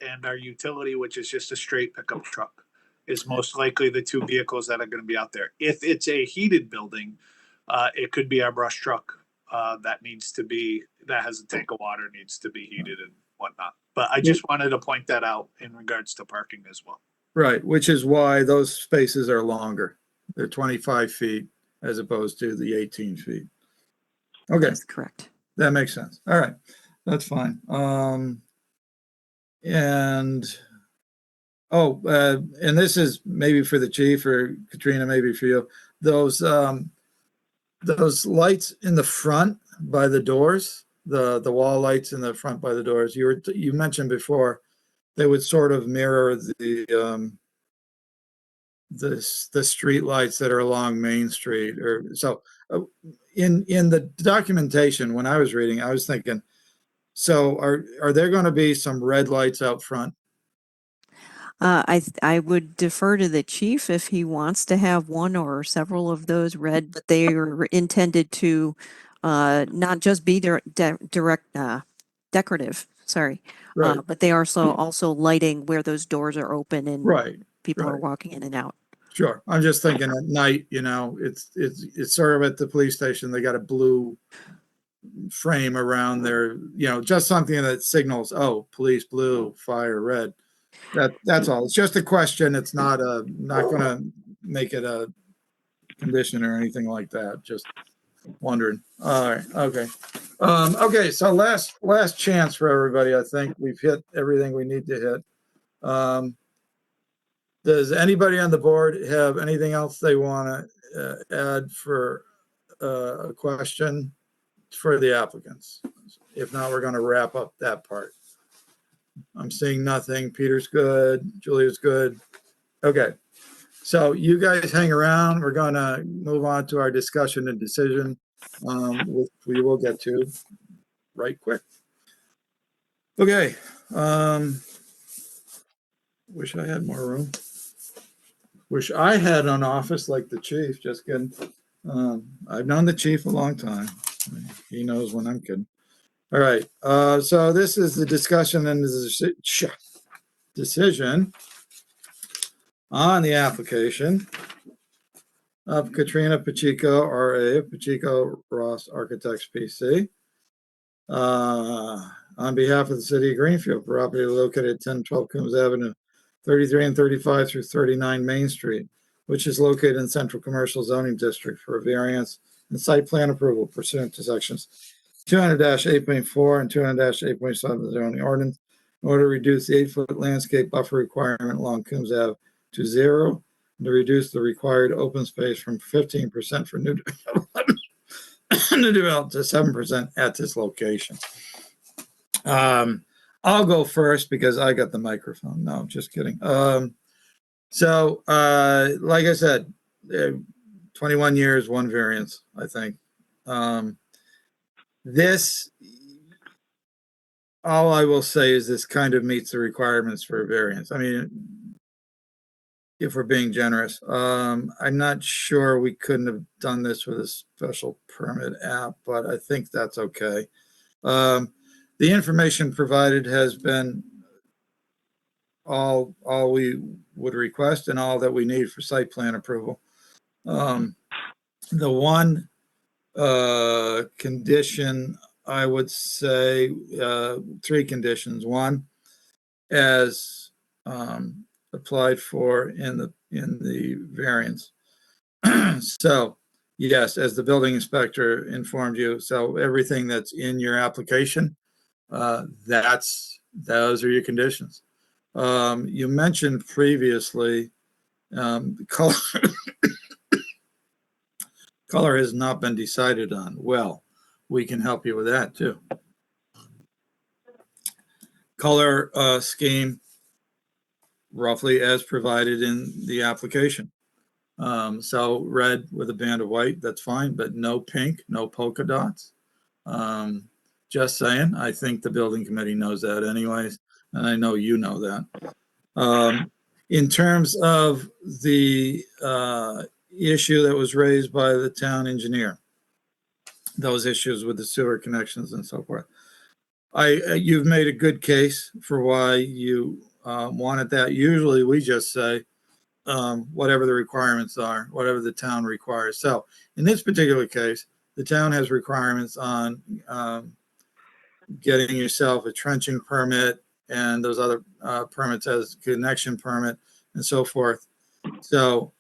and our utility, which is just a straight pickup truck, is most likely the 2 vehicles that are going to be out there. If it's a heated building, it could be our brush truck that has a tank of water, needs to be heated and whatnot. But I just wanted to point that out in regards to parking as well. Right, which is why those spaces are longer. They're 25 feet as opposed to the 18 feet. Okay. That's correct. that makes sense. All right, that's fine. And and this is maybe for the chief or Katrina, maybe for you. Those lights in the front by the doors, the wall lights in the front by the doors. You mentioned before they would sort of mirror the street lights that are along Main Street, or so. In the documentation, when I was reading, I was thinking, so are there going to be some red lights out front? I would defer to the chief if he wants to have one or several of those red, but they are intended to not just be decorative. Sorry, Right, but they are also lighting where those doors are open and right, people are right. walking in and out. Sure. I'm just thinking at night, it's sort of at the police station. They got a blue frame around their, just something that signals, oh, police blue, fire red. That's all. It's just a question. It's not going to make it a condition or anything like that. Just wondering. All right. Okay. Okay. So last chance for everybody. I think we've hit everything we need to hit. Does anybody on the board have anything else they want to add for a question for the applicants? If not, we're going to wrap up that part. I'm seeing nothing. Peter's good. Julia's good. Okay. So you guys hang around. We're going to move on to our discussion and decision, which we will get to right quick. Okay. Wish I had more room. Wish I had an office like the chief. Just kidding. I've known the chief a long time. He knows when I'm kidding. All right. So this is the discussion and the decision on the application of Katrina Pacheco, RA, Pacheco Ross Architects, PC, on behalf of the city of Greenfield, property located at 1012 Coombs Avenue, 33 and 35 through 39 Main Street, which is located in Central Commercial Zoning District for a variance and site plan approval pursuant to sections 200-8.4 and 200-8.7 of the zoning ordinance in order to reduce the 8-foot landscape buffer requirement along Coombs Ave to 0 and to reduce the required open space from 15% for new development to 7% at this location. I'll go first because I got the microphone. No, just kidding. So, like I said, 21 years, one variance, I think. This, all I will say is this kind of meets the requirements for a variance. I mean, if we're being generous, I'm not sure we couldn't have done this with a special permit app, but I think that's okay. The information provided has been all we would request and all that we need for site plan approval. The one condition, I would say, 3 conditions. One, as applied for in the variance. So yes, as the building inspector informed you, so everything that's in your application, those are your conditions. You mentioned previously color. Color has not been decided on. Well, we can help you with that too. Color scheme roughly as provided in the application. So red with a band of white, that's fine, but no pink, no polka dots. Just saying, I think the building committee knows that anyways, and I know you know that. In terms of the issue that was raised by the town engineer, those issues with the sewer connections and so forth, you've made a good case for why you wanted that. Usually we just say, whatever the requirements are, whatever the town requires. So in this particular case, the town has requirements on getting yourself a trenching permit and those other permits as connection permit and so forth. So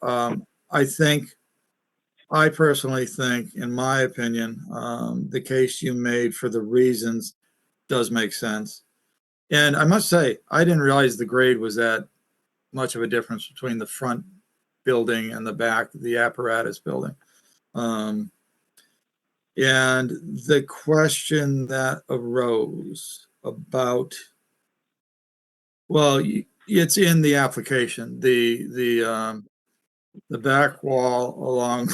I think I personally think, in my opinion, the case you made for the reasons does make sense. And I must say, I didn't realize the grade was that much of a difference between the front building and the back, the apparatus building. And the question that arose about, well, it's in the application, the back wall along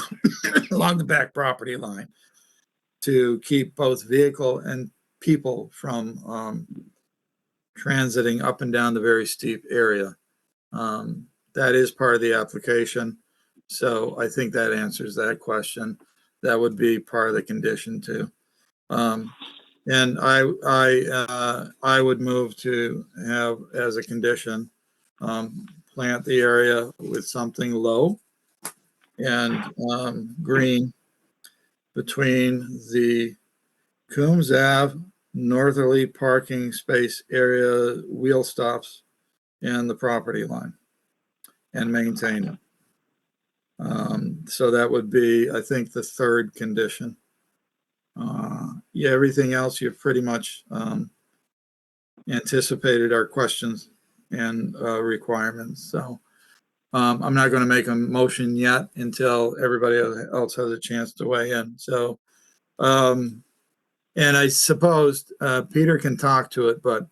along the back property line to keep both vehicle and people from transiting up and down the very steep area. That is part of the application. So I think that answers that question. That would be part of the condition too. And I would move to have as a condition, plant the area with something low and green between the Coombs Ave northerly parking space area wheel stops and the property line, and maintain it. So that would be, I think, the third condition. Yeah, everything else you've pretty much anticipated our questions and requirements. So I'm not going to make a motion yet until everybody else has a chance to weigh in. So, and I suppose Peter can talk to it, but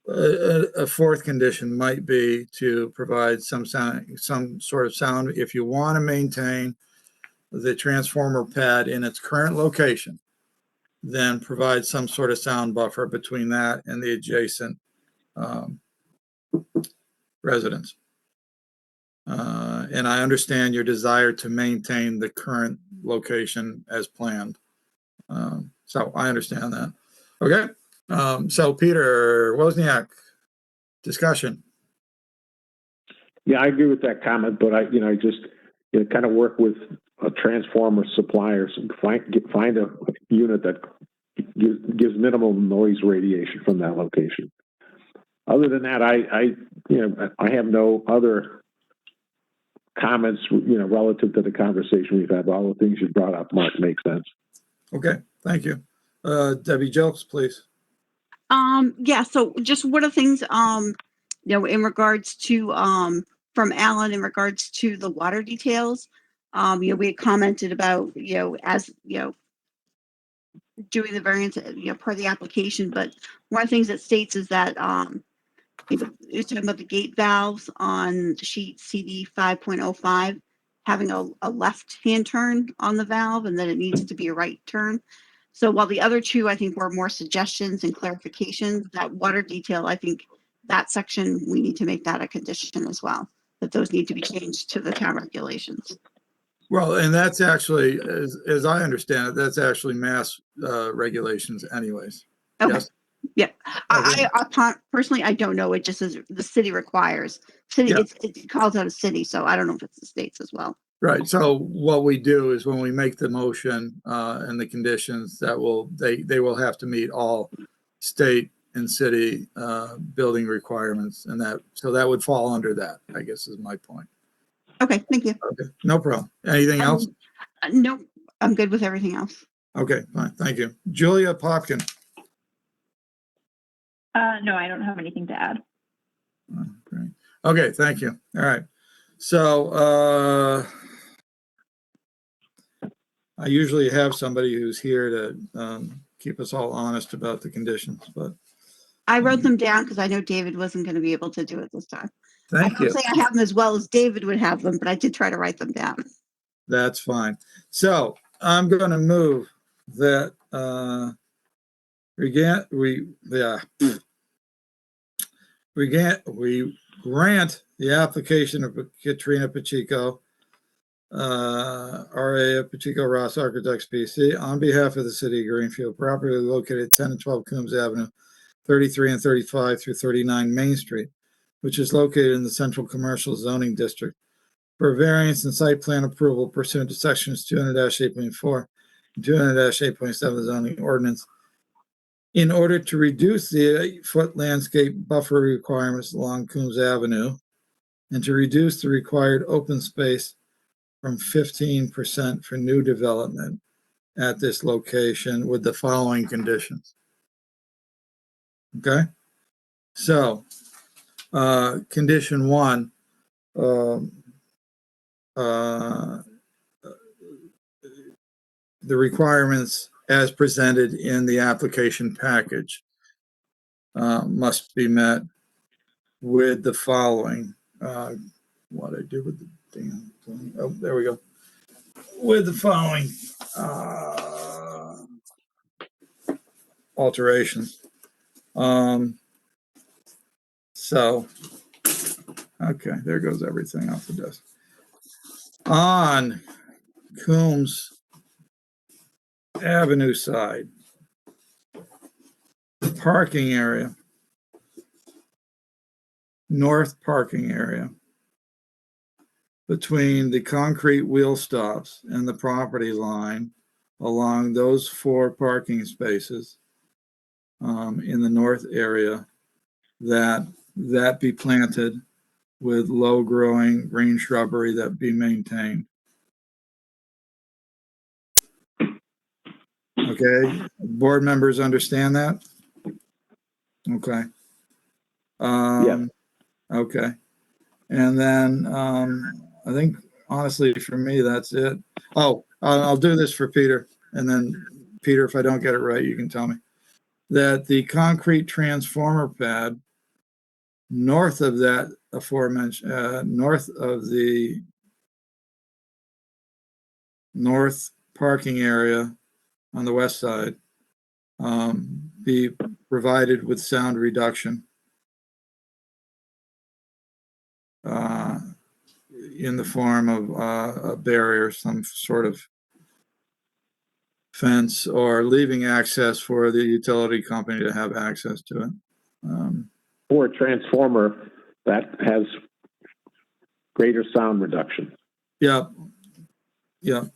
a fourth condition might be to provide some sound, some sort of sound. If you want to maintain the transformer pad in its current location, then provide some sort of sound buffer between that and the adjacent residents. And I understand your desire to maintain the current location as planned. So I understand that. Okay. So Peter Wozniak, discussion. Yeah, I agree with that comment, but I just kind of work with transformer suppliers and find a unit that gives minimal noise radiation from that location. Other than that, I have no other comments, relative to the conversation we've had. All the things you brought up, Mark, make sense. Okay, thank you. Debbie Jelks, please. Yeah, so just what are things, in regards to, from Alan, in regards to the water details, we had commented about, as, doing the variance, per the application, but one of the things that states is that, it's talking about the gate valves on sheet CD 5.05, having a left-hand turn on the valve, and then it needs to be a right turn. So while the other two, I think, were more suggestions and clarifications, that water detail, I think that section, we need to make that a condition as well, that those need to be changed to the town regulations. Well, and that's actually, as I understand it, that's actually mass regulations anyways. Okay. Yes? Yeah. Okay. I personally, I don't know. It just says the city requires. City, Yeah. it calls out a city, so I don't know if it's the states as well. Right. So what we do is when we make the motion and the conditions, that they will have to meet all state and city building requirements, and so that would fall under that, I guess, is my point. Okay, thank you. Okay, no problem. Anything else? No, I'm good with everything else. Okay, fine. Thank you. Julia Popkin. No, I don't have anything to add. Great. Okay, thank you. All right. So I usually have somebody who's here to keep us all honest about the conditions, but I wrote them down because I know David wasn't going to be able to do it this time. thank I don't you. say I have them as well as David would have them, but I did try to write them down. That's fine. So I'm going to move that we grant the application of Katrina Pacheco, RA of Pacheco Ross Architects PC, on behalf of the city of Greenfield, property located at 10 and 12 Coombs Avenue, 33 and 35 through 39 Main Street, which is located in the Central Commercial Zoning District, for variance and site plan approval pursuant to sections 200-8.4 and 200-8.7 of the zoning ordinance, in order to reduce the 8-foot landscape buffer requirements along Coombs Avenue and to reduce the required open space from 15% for new development at this location with the following conditions. Okay? So, condition one, um, uh, the requirements as presented in the application package must be met with the following. What I do with the damn thing? Oh, there we go. With the following alterations. So, okay, there goes everything off the desk. On Coombs Avenue side, parking area, north parking area, between the concrete wheel stops and the property line along those 4 parking spaces in the north area, that be planted with low growing green shrubbery that be maintained. Okay, board members understand that? Okay. Yeah. Okay. And then I think honestly for me, that's it. Oh, I'll do this for Peter. And then Peter, if I don't get it right, you can tell me. That the concrete transformer pad north of that aforementioned, north of the north parking area on the west side, be provided with sound reduction in the form of a barrier, some sort of fence, or leaving access for the utility company to have access to it. Or a transformer that has greater sound reduction. Yep. Yep.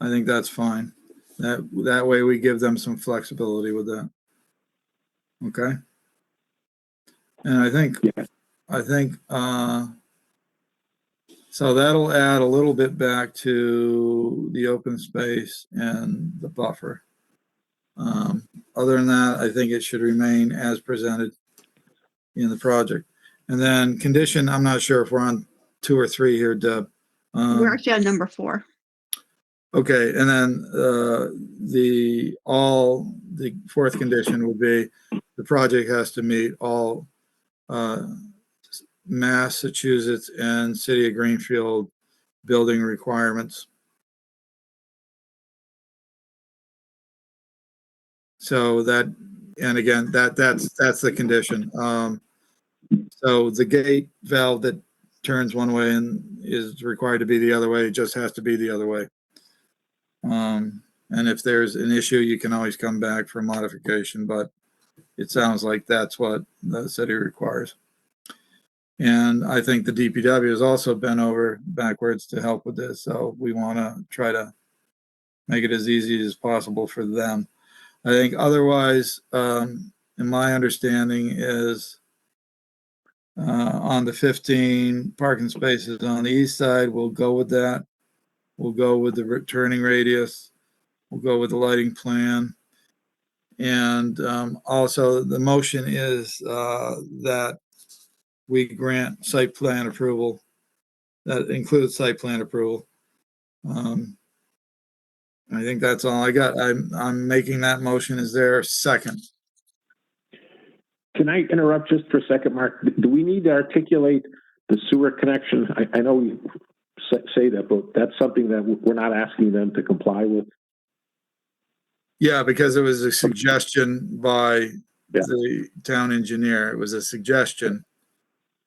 I think that's fine. That way we give them some flexibility with that. Okay. And I think so that'll add a little bit back to the open space and the buffer. Other than that, I think it should remain as presented in the project. And then condition, I'm not sure if we're on 2 or 3 here, Deb. We're actually on number 4. Okay, and then the 4th condition would be the project has to meet all Massachusetts and City of Greenfield building requirements. So that, and again, that's the condition. So the gate valve that turns one way and is required to be the other way, it just has to be the other way. And if there's an issue, you can always come back for modification, but it sounds like that's what the city requires. And I think the DPW has also bent over backwards to help with this. So we want to try to make it as easy as possible for them. I think otherwise, in my understanding is on the 15 parking spaces on the east side, we'll go with that. We'll go with the turning radius. We'll go with the lighting plan. And also the motion is that we grant site plan approval. That includes site plan approval. I think that's all I got. I'm making that motion. Is there a second? Can I interrupt just for a second, Mark? Do we need to articulate the sewer connection? I know we say that, but that's something that we're not asking them to comply with. Yeah, because it was a suggestion by the town engineer. It was a suggestion.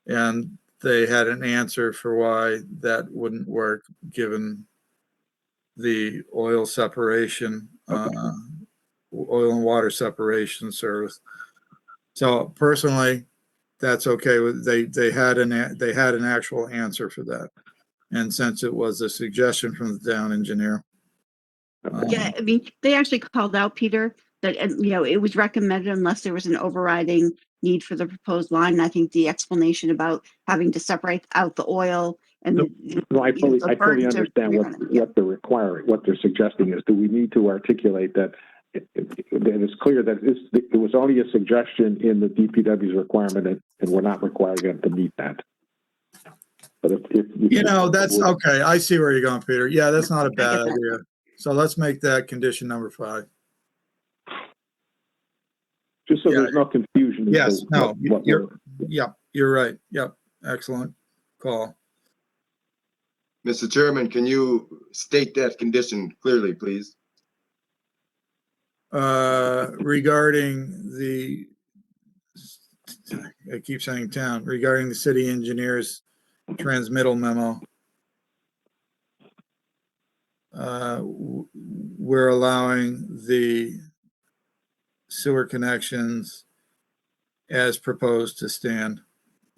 And they had an answer for why that wouldn't work given the oil separation, oil and water separation service. So personally, that's okay with they had an actual answer for that. And since it was a suggestion from the town engineer. Yeah, I mean, they actually called out, Peter, that, it was recommended unless there was an overriding need for the proposed line. And I think the explanation about having to separate out the oil And No, I fully the burdens are- understand we're what, gonna- yeah. what they're requiring, what they're suggesting is. Do we need to articulate that that it's clear that it was only a suggestion in the DPW's requirement and we're not requiring them to meet that? But if You know, that's okay. I see where you're going, Peter. Yeah, that's not a bad get that. idea. So let's make that condition number 5. just so Yeah. there's no confusion. as Yes, to no, what we're- you're right. Yep. Excellent call. Mr. Chairman, can you state that condition clearly, please? Regarding the, I keep saying town, regarding the city engineer's transmittal memo. We're allowing the sewer connections as proposed to stand,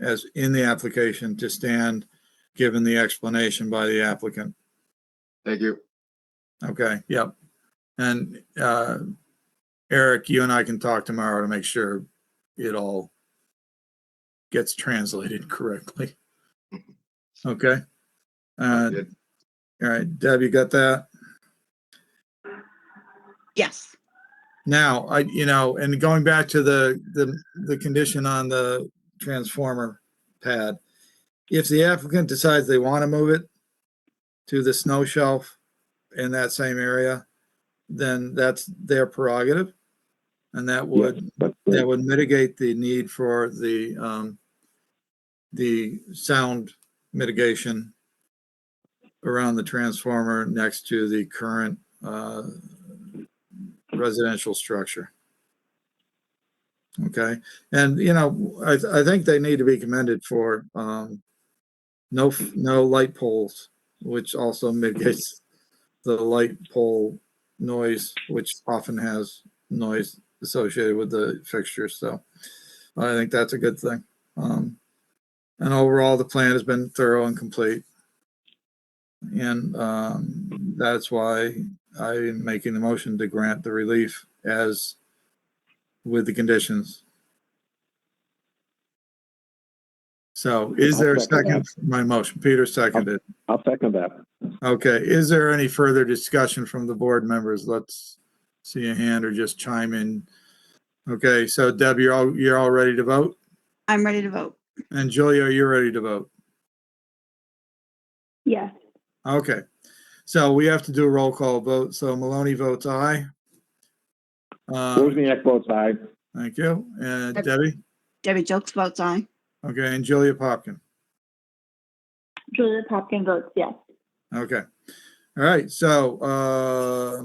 as in the application to stand, given the explanation by the applicant. Thank you. Okay, yep. And Eric, you and I can talk tomorrow to make sure it all gets translated correctly. Okay. Good. All right, Deb, you got that? Yes. Now, and going back to the condition on the transformer pad, if the applicant decides they want to move it to the snow shelf in that same area, then that's their prerogative. And that would, Yes, that would mitigate the need for the sound mitigation around the transformer next to the current residential structure. Okay. And, I think they need to be commended for no light poles, which also mitigates the light pole noise, which often has noise associated with the fixtures. So I think that's a good thing. And overall, the plan has been thorough and complete. And that's why I'm making the motion to grant the relief as with the conditions. So is there a second for my motion? Peter seconded. I'll second that. Okay, is there any further discussion from the board members? Let's see a hand or just chime in. Okay, so Deb, you're all ready to vote? I'm ready to vote. And Julia, you're ready to vote? Yes. Okay, so we have to do a roll call vote. So Maloney votes aye. Wozniak votes aye. Thank you. And Debbie? Debbie Jokes votes aye. Okay, and Julia Popkin. Julia Popkin votes yes. Okay. All right, so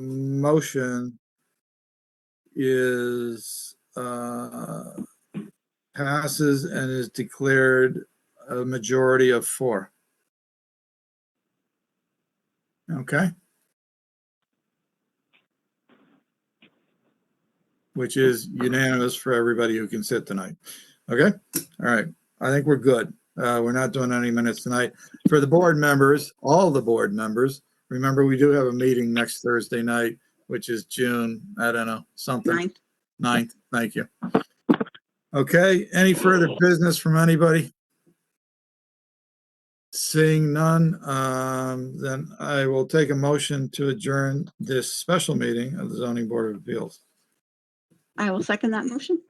motion is passes and is declared a majority of 4. Okay. Which is unanimous for everybody who can sit tonight. Okay. All right. I think we're good. We're not doing any minutes tonight. For the board members, all the board members, remember we do have a meeting next Thursday night, which is June, I don't know, something. 9th. Thank you. Okay. Any further business from anybody? Seeing none, then I will take a motion to adjourn this special meeting of the Zoning Board of Appeals. I will second that motion.